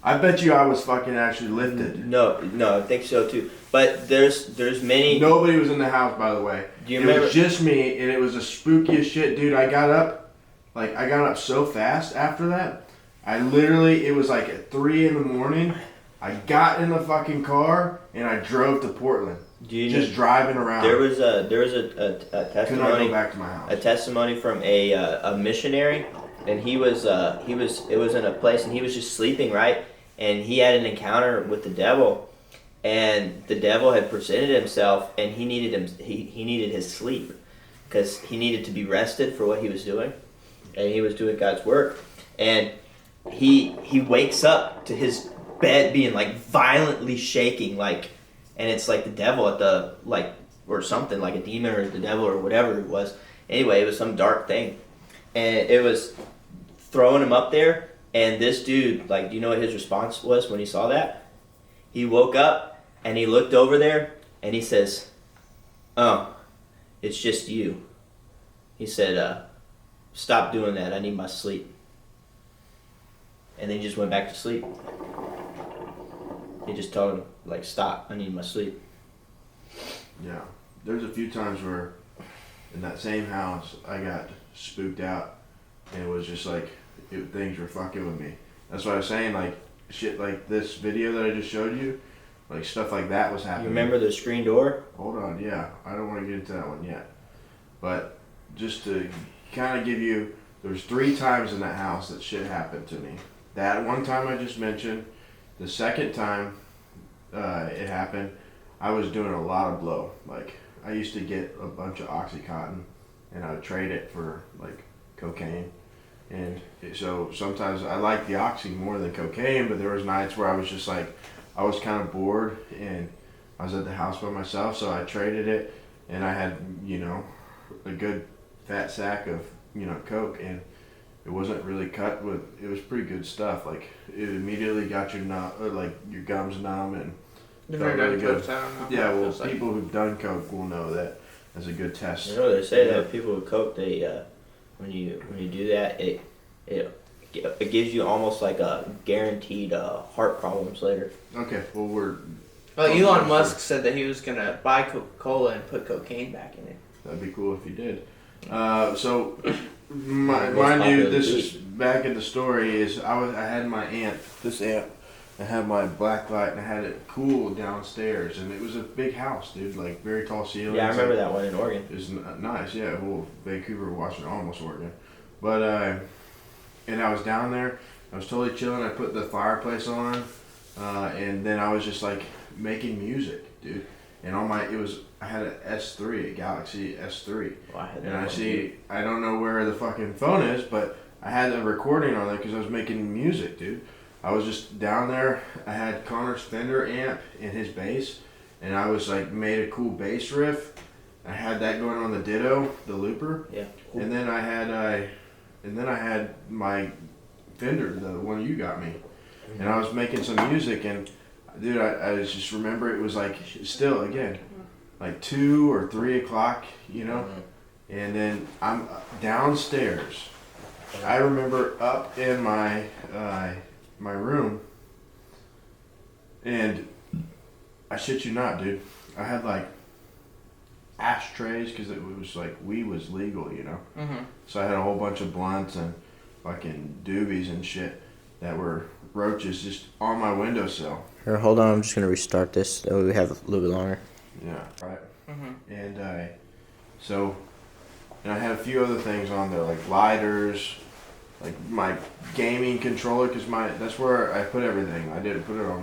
I bet you I was fucking actually lifted. No, I think so too. But there's many. Nobody was in the house, by the way. Do you it remember? was just me, and it was the spookiest shit, dude. I got up so fast after that. It was like at 3 a.m. I got in the fucking car and I drove to Portland. Just driving around. There was a Could not testimony. go back to my house. A testimony from a missionary, and it was in a place, and he was just sleeping, right, and he had an encounter with the devil, and the devil had presented himself, and he needed his sleep, because he needed to be rested for what he was doing, and he was doing God's work, and he wakes up to his bed being like violently shaking, like, and it's like the devil at the, like, or something, like a demon or the devil or whatever it was. Anyway, it was some dark thing, and it was throwing him up there. And this dude, like, do you know what his response was when he saw that? He woke up and he looked over there and he says, "Oh, it's just you." He said, "Stop doing that. I need my sleep." And then he just went back to sleep. He just told him, like, "Stop. I need my sleep." Yeah. There's a few times where in that same house I got spooked out, and it was just like things were fucking with me. That's what I was saying, like shit like this video that I just showed you, like stuff like that was happening. You remember the screen door? Hold on, yeah. I don't want to get into that one yet. But just to kind of give you, there was 3 times in that house that shit happened to me. That one time I just mentioned. The second time it happened, I was doing a lot of blow. Like, I used to get a bunch of Oxycontin, and I would trade it for, like, cocaine. And so sometimes I liked the Oxy more than cocaine, but there was nights where I was just like, I was kind of bored, and I was at the house by myself, so I traded it, and I had, you know, a good fat sack of, you know, coke, and it wasn't really cut with, it was pretty good stuff. Like, it immediately got your like your gums numb, and felt really good. Yeah, well, people who've done coke will know that as a good test. You know, they say that people with coke, they when you do that, it gives you almost like a guaranteed heart problems later. Okay, well we're. Well, Elon Musk said that he was gonna buy Coca-Cola and put cocaine back in it. That'd be cool if he did. So, mind you, this is back in the story. Is I had my amp, this amp. I had my black light, and I had it cool downstairs, and it was a big house, dude, like very tall ceilings. Yeah, I remember that one in Oregon. It was nice, yeah. Well, Vancouver, Washington, almost Oregon, but and I was down there. I was totally chilling. I put the fireplace on, and then I was just like making music, dude. and I had an S3, a Galaxy S3, Well, I had and that I don't know where the fucking phone is, but I had a recording on there because I was making music, dude. I was just down there. I had Connor's Fender amp and his bass, and I was like made a cool bass riff. I had that going on the Ditto, the looper. Yeah. Cool. And then I had my Fender, the one you got me, and I was making some music. And dude, I just remember it was like still again, like 2 or 3 o'clock, you know. And then I'm downstairs. I remember up in my my room, and I shit you not, dude. I had like ashtrays because it was like weed was legal, you know. So I had a whole bunch of blunts and fucking doobies and shit that were roaches just on my windowsill. Here, hold on. I'm just gonna restart this so we have a little bit longer. Yeah, right. And and I had a few other things on there like lighters, like my gaming controller because that's where I put everything. I didn't put it on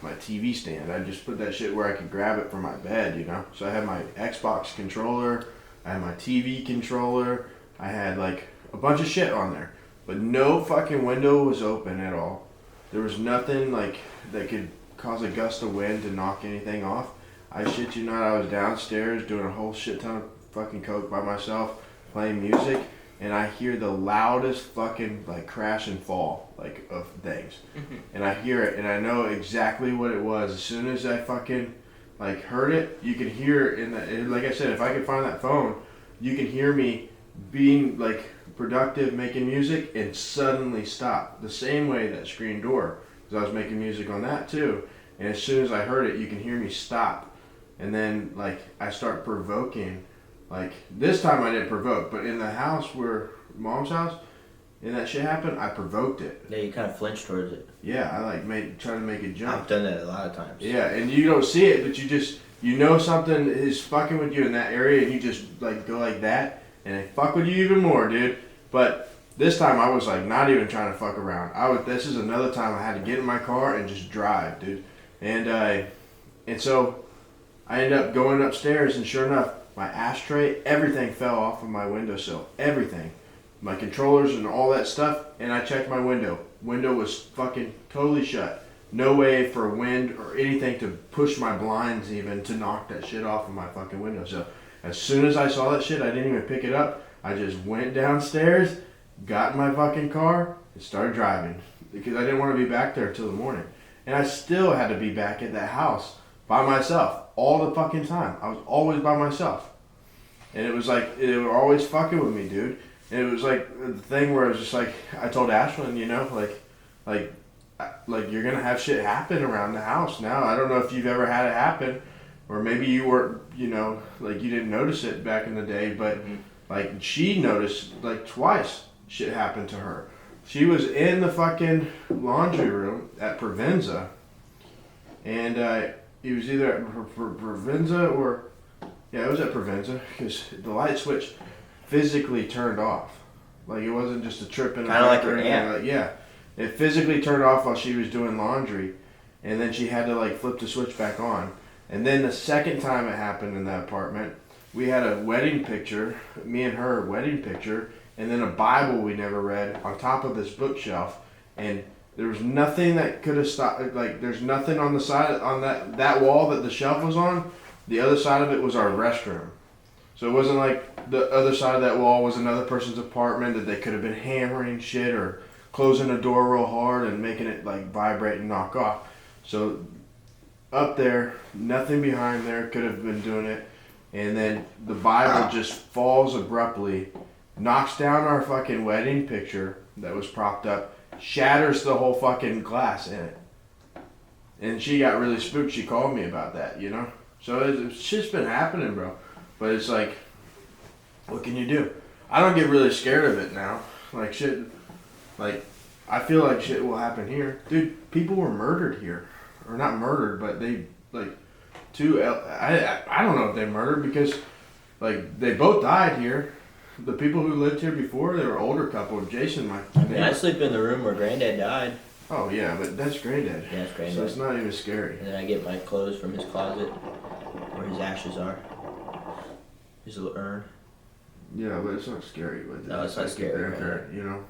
my TV stand. I just put that shit where I could grab it from my bed, you know. So I had my Xbox controller, I had my TV controller, I had like a bunch of shit on there, but no fucking window was open at all. There was nothing like that could cause a gust of wind to knock anything off. I shit you not, I was downstairs doing a whole shit ton of fucking coke by myself, playing music, and I hear the loudest fucking like crash and fall like of things. And I hear it and I know exactly what it was. As soon as I fucking like heard it, you can hear it in the, like I said, if I could find that phone, you can hear me being like productive making music and suddenly stop. The same way that screen door, because I was making music on that too. And as soon as I heard it, you can hear me stop. And then like I start provoking. Like this time I didn't provoke, but in the house where mom's house, and that shit happened, I provoked it. Yeah, you kind of flinched towards it. Yeah, I like try to make it jump. I've done that a lot of times. Yeah, and you don't see it, but you know something is fucking with you in that area, and you just like go like that, and they fuck with you even more, dude. But this time I was like not even trying to fuck around. This is another time I had to get in my car and just drive, dude. And so I ended up going upstairs, and sure enough, my ashtray, everything fell off of my windowsill. Everything. My controllers and all that stuff. And I checked my window. Window was fucking totally shut. No way for wind or anything to push my blinds even to knock that shit off of my fucking windowsill. As soon as I saw that shit, I didn't even pick it up. I just went downstairs, got in my fucking car, and started driving. Because I didn't want to be back there until the morning. And I still had to be back at that house by myself all the fucking time. I was always by myself. And it was like, they were always fucking with me, dude. And it was like the thing where I was just like, I told Ashlyn, you know, like you're going to have shit happen around the house now. I don't know if you've ever had it happen, or maybe you were, you know, like you didn't notice it back in the day, but like she noticed like twice shit happened to her. She was in the fucking laundry room at Provenza, and it was either at Provenza or, yeah, it was at Provenza, because the light switch physically turned off. Like it wasn't just a trip in the Kind of like or her anything. aunt. Like, yeah, it physically turned off while she was doing laundry, and then she had to like flip the switch back on. And then the second time it happened in that apartment, we had a wedding picture, me and her wedding picture, and then a Bible we never read on top of this bookshelf, and there was nothing that could have stopped. Like there's nothing on the side on that wall that the shelf was on. The other side of it was our restroom. So it wasn't like the other side of that wall was another person's apartment that they could have been hammering shit or closing a door real hard and making it like vibrate and knock off. So up there, nothing behind there could have been doing it. And then the Bible just falls abruptly, knocks down our fucking wedding picture that was propped up, shatters the whole fucking glass in it. And she got really spooked. She called me about that, you know? So shit's been happening, bro. But it's like, what can you do? I don't get really scared of it now. Like shit, like I feel like shit will happen here. Dude, people were murdered here. Or not murdered, but they, like, I don't know if they murdered because, like, they both died here. The people who lived here before, they were older couple. Jason, my neighbor. Yeah, I sleep in the room where Granddad died. Oh yeah, but that's granddad. Yeah, it's granddad. So it's not even scary. And then I get my clothes from his closet, where his ashes are. His little urn. Yeah, but it's not scary. But No, it's not like scary, your grandparent, you know.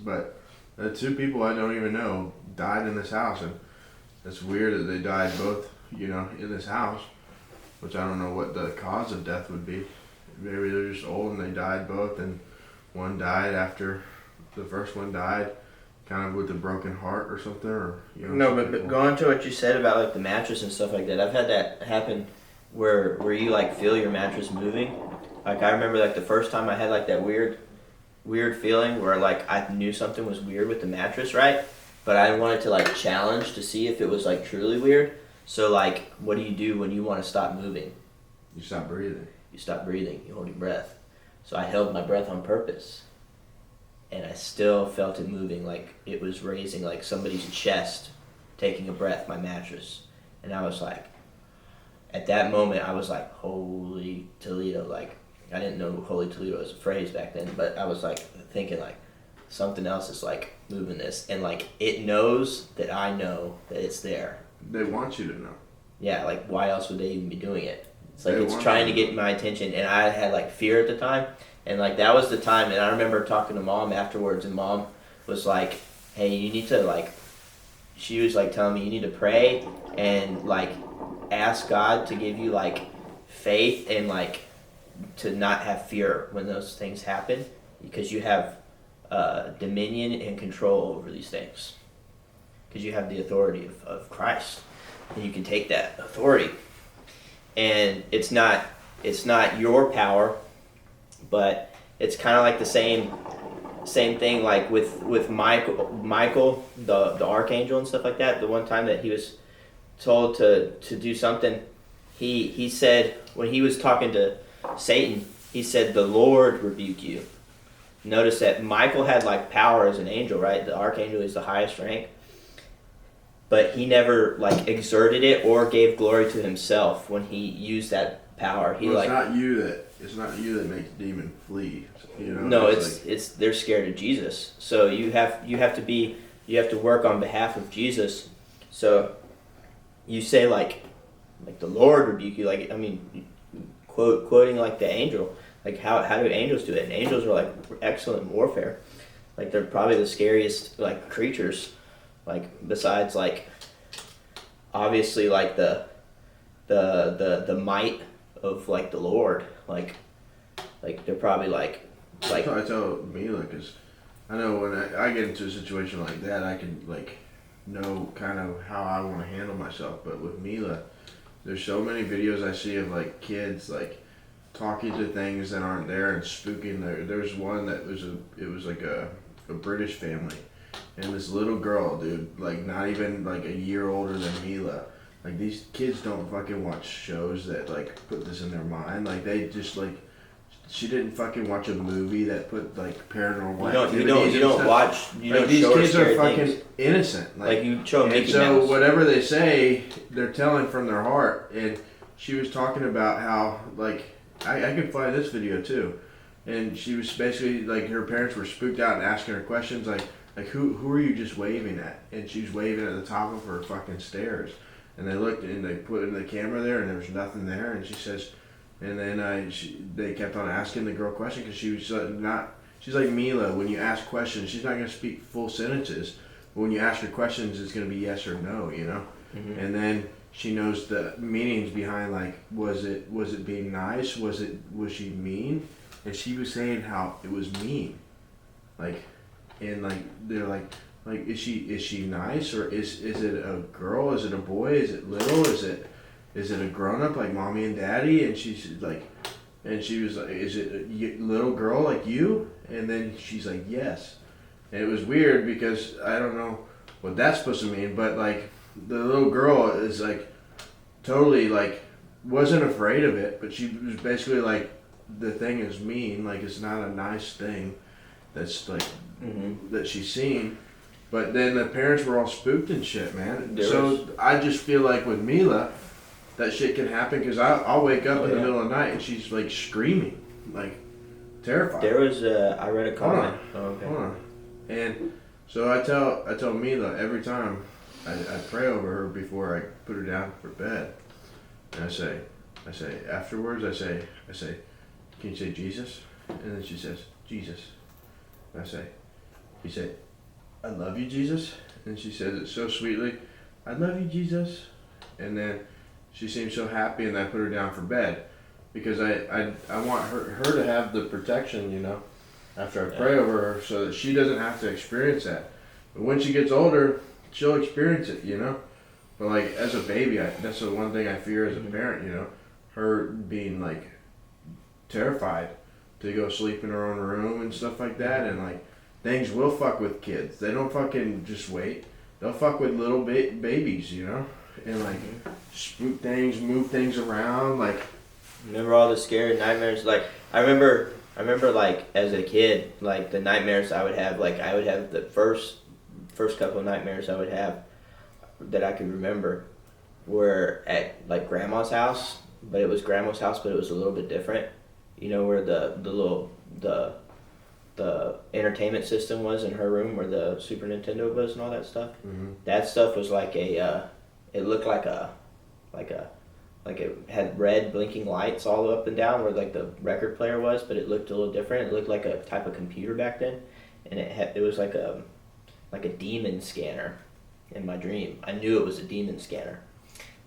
But the two people I don't even know died in this house, and it's weird that they died both, you know, in this house. Which I don't know what the cause of death would be. Maybe they're just old and they died both, and one died after the first one died, kind of with a broken heart or something, or you know. No, but going to what you said about like the mattress and stuff like that, I've had that happen where you like feel your mattress moving. Like I remember like the first time I had like that weird feeling where like I knew something was weird with the mattress, right? But I wanted to like challenge to see if it was like truly weird. So like, what do you do when you want to stop moving? You stop breathing. You stop breathing. You hold your breath. So I held my breath on purpose, and I still felt it moving, like it was raising like somebody's chest, taking a breath. My mattress, and I was like, at that moment, I was like, "Holy Toledo!" Like I didn't know "Holy Toledo" was a phrase back then, but I was like thinking like something else is like moving this, and like it knows that I know that it's there. They want you to know. Yeah, like why else would they even be doing it? It's like They it's want trying to you to get my attention, and I had like fear at the time, and like that was the time. And I remember talking to Mom afterwards, and Mom was like, "Hey, you need to like," she was like telling me you need to pray and like ask God to give you like faith and like to not have fear when those things happen, because you have dominion and control over these things. Because you have the authority of Christ, and you can take that authority, and it's not your power, but it's kind of like the same thing like with Michael the archangel and stuff like that. The one time that he was told to do something, he said when he was talking to Satan, he said, "The Lord rebuke you." Notice that Michael had like power as an angel, right? The archangel is the highest rank. But he never like exerted it or gave glory to himself when he used that power. He Well, like it's not you that makes demon flee. You know. no, it's they're scared of Jesus. So you have to work on behalf of Jesus. So you say like the Lord rebuke you. Like I mean, quoting like the angel. Like how do angels do it? And angels are like excellent in warfare. Like they're probably the scariest like creatures. Like besides like obviously like the might of like the Lord, like they're probably like I tell Mila, because I know when I get into a situation like that, I can like know kind of how I want to handle myself. But with Mila, there's so many videos I see of like kids like talking to things that aren't there and spooking. There's one that it was like a British family. And this little girl, dude, like not even like a year older than Mila. Like these kids don't fucking watch shows that like put this in their mind. Like they just like, she didn't fucking watch a movie that put like paranormal activities. You don't watch. You like don't these show her kids are scary fucking things. innocent. Like you show them and Mickey so Mouse. whatever they say, they're telling from their heart. And she was talking about how like I could find this video too. And she was basically like her parents were spooked out and asking her questions like who are you just waving at? And she was waving at the top of her fucking stairs. And they looked and they put in the camera there and there was nothing there. And she says, and then they kept on asking the girl questions because she was not. She's like Mila. When you ask questions, she's not gonna speak full sentences. But when you ask her questions, it's gonna be yes or no. You know. Mm-hmm. And then she knows the meanings behind like was it being nice? Was she mean? And she was saying how it was mean, like. And like they're like is she nice, or is it a girl, is it a boy, is it little, is it a grown up like mommy and daddy? And she's like, and she was like, is it a little girl like you? And then she's like, yes. And it was weird because I don't know what that's supposed to mean, but like the little girl is like totally like wasn't afraid of it, but she was basically like the thing is mean, like it's not a nice thing. That's like that she's seen, but then the parents were all spooked and shit, man. I just feel like with Mila, that shit can happen because I'll wake up in the middle of the night and she's like screaming, like terrified. There was I read a comment. Hold on. And So I tell Mila every time I pray over her before I put her down for bed, and I say afterwards I say, can you say Jesus? And then she says Jesus. And I say, he said, I love you, Jesus. And she says it so sweetly, I love you, Jesus. And then she seems so happy, and I put her down for bed because I want her to have the protection, you know, after I pray over her, so that she doesn't have to experience that. But when she gets older, she'll experience it, you know. But like as a baby, that's the one thing I fear as a parent, you know, her being like terrified to go sleep in her own room and stuff like that, and like things will fuck with kids. They don't fucking just wait. They'll fuck with little babies, you know, and like spook things, move things around, like. Remember all the scary nightmares? Like I remember like as a kid, like the nightmares I would have. Like I would have the first couple of nightmares I would have that I could remember were at like grandma's house, but it was grandma's house, but it was a little bit different. You know where the entertainment system was in her room, where the Super Nintendo was and all that stuff. Mm-hmm. That stuff was like it looked like it had red blinking lights all up and down where like the record player was, but it looked a little different. It looked like a type of computer back then, and it was like a demon scanner in my dream. I knew it was a demon scanner,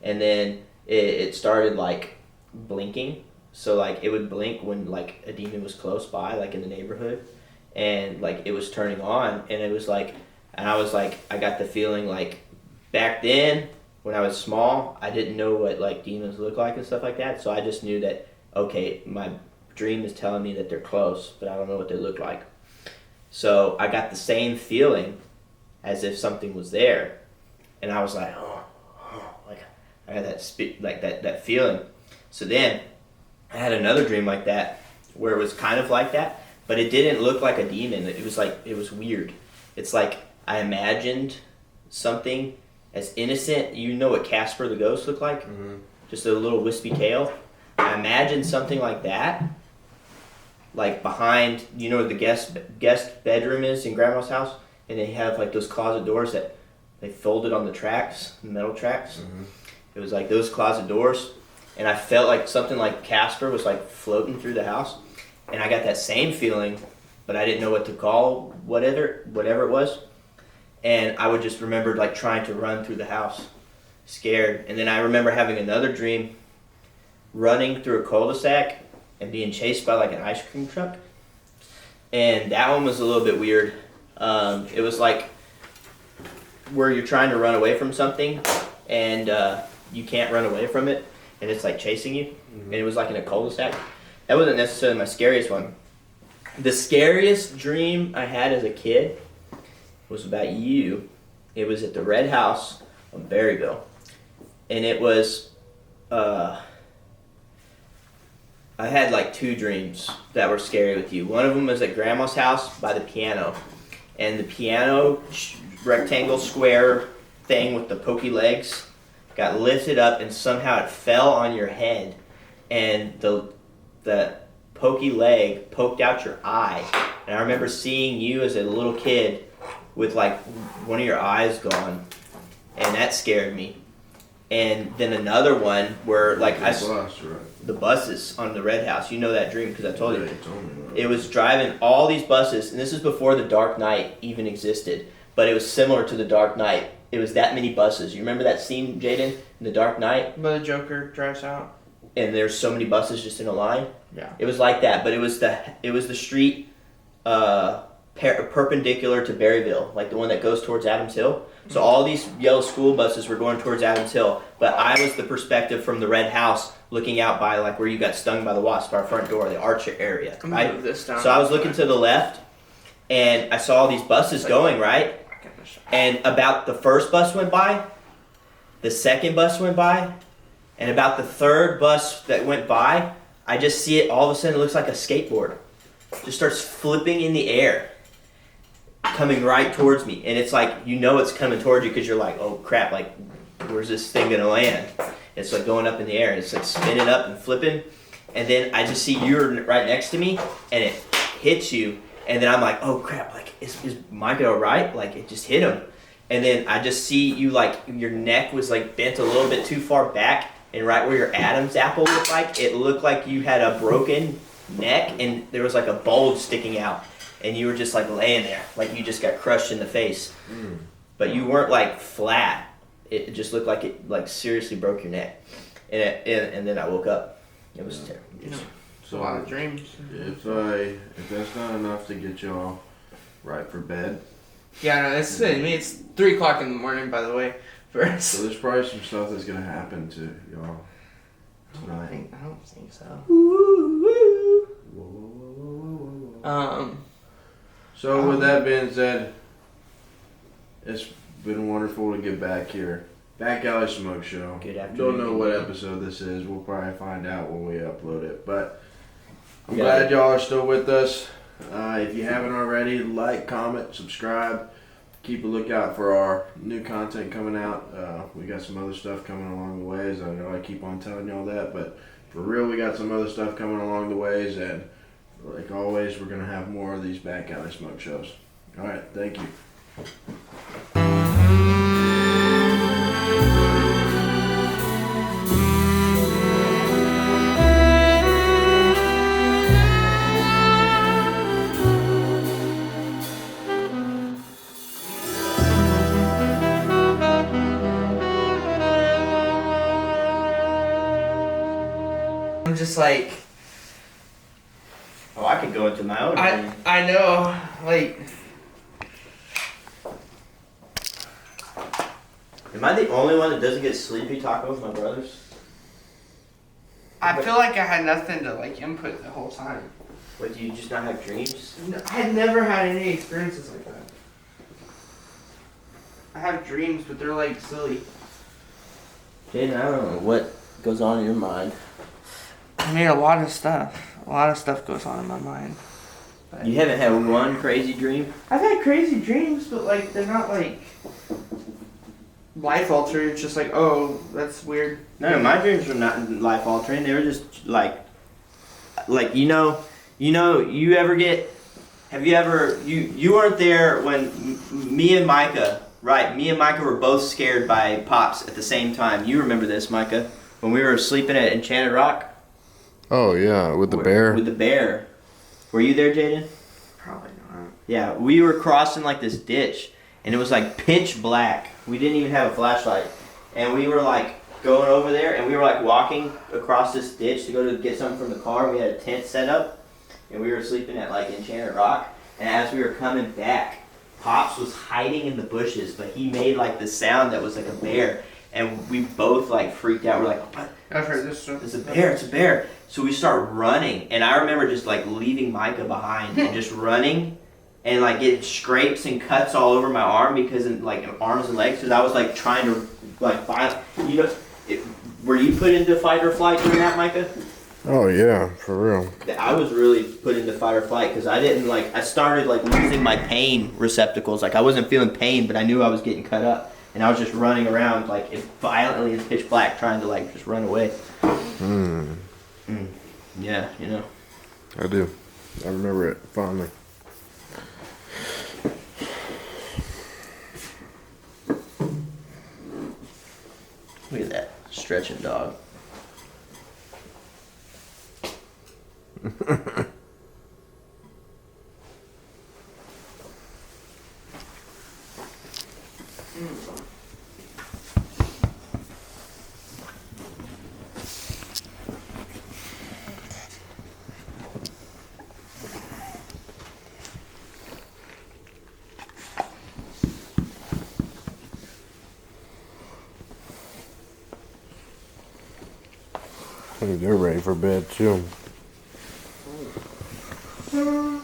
and then it started like blinking. So like it would blink when like a demon was close by, like in the neighborhood, and like it was turning on, and it was like, and I was like, I got the feeling like back then when I was small, I didn't know what like demons look like and stuff like that. So I just knew that, okay, my dream is telling me that they're close, but I don't know what they look like. So I got the same feeling as if something was there, and I was like, oh, like I had that feeling. So then I had another dream like that where it was kind of like that, but it didn't look like a demon. It was weird. It's like I imagined something as innocent. You know what Casper the Ghost looked like? Mm-hmm. Just a little wispy tail. I imagined something like that, like behind, you know where the guest bedroom is in Grandma's house, and they have like those closet doors that they folded on the tracks, the metal tracks. Mm-hmm. It was like those closet doors, and I felt like something like Casper was like floating through the house, and I got that same feeling, but I didn't know what to call whatever it was. And I would just remember like trying to run through the house, scared. And then I remember having another dream, running through a cul-de-sac and being chased by like an ice cream truck. And that one was a little bit weird. It was like where you're trying to run away from something and you can't run away from it, and it's like chasing you. Mm-hmm. And it was like in a cul-de-sac. That wasn't necessarily my scariest one. The scariest dream I had as a kid was about you. It was at the Red House on Berryville, and it was I had like two dreams that were scary with you. One of them was at Grandma's house by the piano, and the piano rectangle square thing with the pokey legs got lifted up, and somehow it fell on your head, and the pokey leg poked out your eye. And I remember seeing you as a little kid with like one of your eyes gone, and that scared me. And then another one where like the buses on the Red House. You know that dream because I told you. It was driving all these buses, and this is before the Dark Knight even existed, but it was similar to the Dark Knight. It was that many buses. You remember that scene, Jaden, in the Dark Knight? Where the Joker drives out. And there's so many buses just in a line. Yeah. It was like that, but it was the street perpendicular to Berryville, like the one that goes towards Adams Hill. So all these yellow school buses were going towards Adams Hill, but I was the perspective from the Red House looking out by like where you got stung by the wasp, our front door, the arch area. Right? So I was looking to the left, and I saw these buses going, right? And about the first bus went by, the second bus went by, and about the third bus that went by, I just see it all of a sudden. It looks like a skateboard. Just starts flipping in the air, coming right towards me. And it's like, you know it's coming towards you because you're like, oh crap, like where's this thing gonna land? It's like going up in the air. It's like spinning up and flipping. And then I just see you're right next to me, and it hits you, And then I'm like, oh crap, like is Micah alright? Like it just hit him. And then I just see you like your neck was like bent a little bit too far back, and right where your Adam's apple looked like, it looked like you had a broken neck and there was like a bulge sticking out, and you were just like laying there, like you just got crushed in the face. But you weren't like flat. It just looked like it like seriously broke your neck. And then I woke up. It was terrible. It's a lot of dreams. If that's not enough to get y'all right for bed. Yeah, no, it's 3 o'clock in the morning, by the way. First. So there's probably some stuff that's gonna happen to y'all tonight. I don't think so. Whoa, whoa, whoa, whoa, whoa. So with that being said, it's been wonderful to get back here. Back Alley Smoke Show. Good afternoon. Don't know what episode this is. We'll probably find out when we upload it. But I'm glad y'all are still with us. If you haven't already, like, comment, subscribe. Keep a lookout for our new content coming out. We got some other stuff coming along the ways. I know I keep on telling y'all that, but for real, we got some other stuff coming along the ways. And like always, we're going to have more of these Back Alley Smoke Shows. All right, thank you. I'm just like, Oh, I could go into my own opinion. I know, like, Am I the only one that doesn't get sleepy talking with my brothers? I feel like I had nothing to like input the whole time. What, do you just not have dreams? I had never had any experiences like that. I have dreams, but they're like silly. Jaden, I don't know what goes on in your mind. I mean, a lot of stuff goes on in my mind. But You haven't had one crazy dream? I've had crazy dreams, but like they're not like life altering. It's just like, oh, that's weird. No, my dreams were not life altering. They were just like you ever get? Have you ever? You weren't there when me and Micah. Right, me and Micah were both scared by Pops at the same time. You remember this, Micah? When we were sleeping at Enchanted Rock? Oh, yeah, with the bear. With the bear. Were you there, Jaden? Probably not. Yeah, we were crossing like this ditch, and it was like pitch black. We didn't even have a flashlight. And we were like going over there, and we were like walking across this ditch to go to get something from the car. We had a tent set up, and we were sleeping at like Enchanted Rock. And as we were coming back, Pops was hiding in the bushes, but he made like the sound that was like a bear, and we both like freaked out. We're like, what? I've heard this stuff. It's a bear, it's a bear. So we start running, and I remember just like leaving Micah behind and just running, and like getting scrapes and cuts all over my arm because in like arms and legs, because I was like trying to like find, were you put into fight or flight during that, Micah? Oh, yeah, for real. I was really put into fight or flight because I started like losing my pain receptacles. Like I wasn't feeling pain, but I knew I was getting cut up. And I was just running around like as violently as pitch black trying to like just run away. Yeah, you know. I do. I remember it fondly. Look at that stretching dog. I think they're ready for bed too. You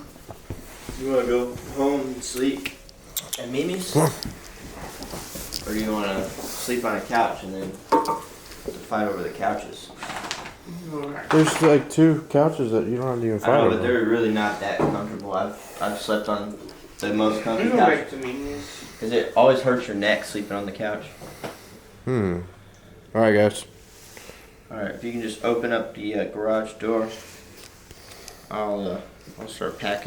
want to go home and sleep at Mimi's? Or do you want to sleep on a couch and then fight over the couches? There's like 2 couches that you don't have to even I fight know, over. but they're really not that comfortable. I've slept on the most comfy Go couch. back to Mimi's. Because it always hurts your neck sleeping on the couch. Alright, guys. Alright, if you can just open up the garage door, I'll start packing.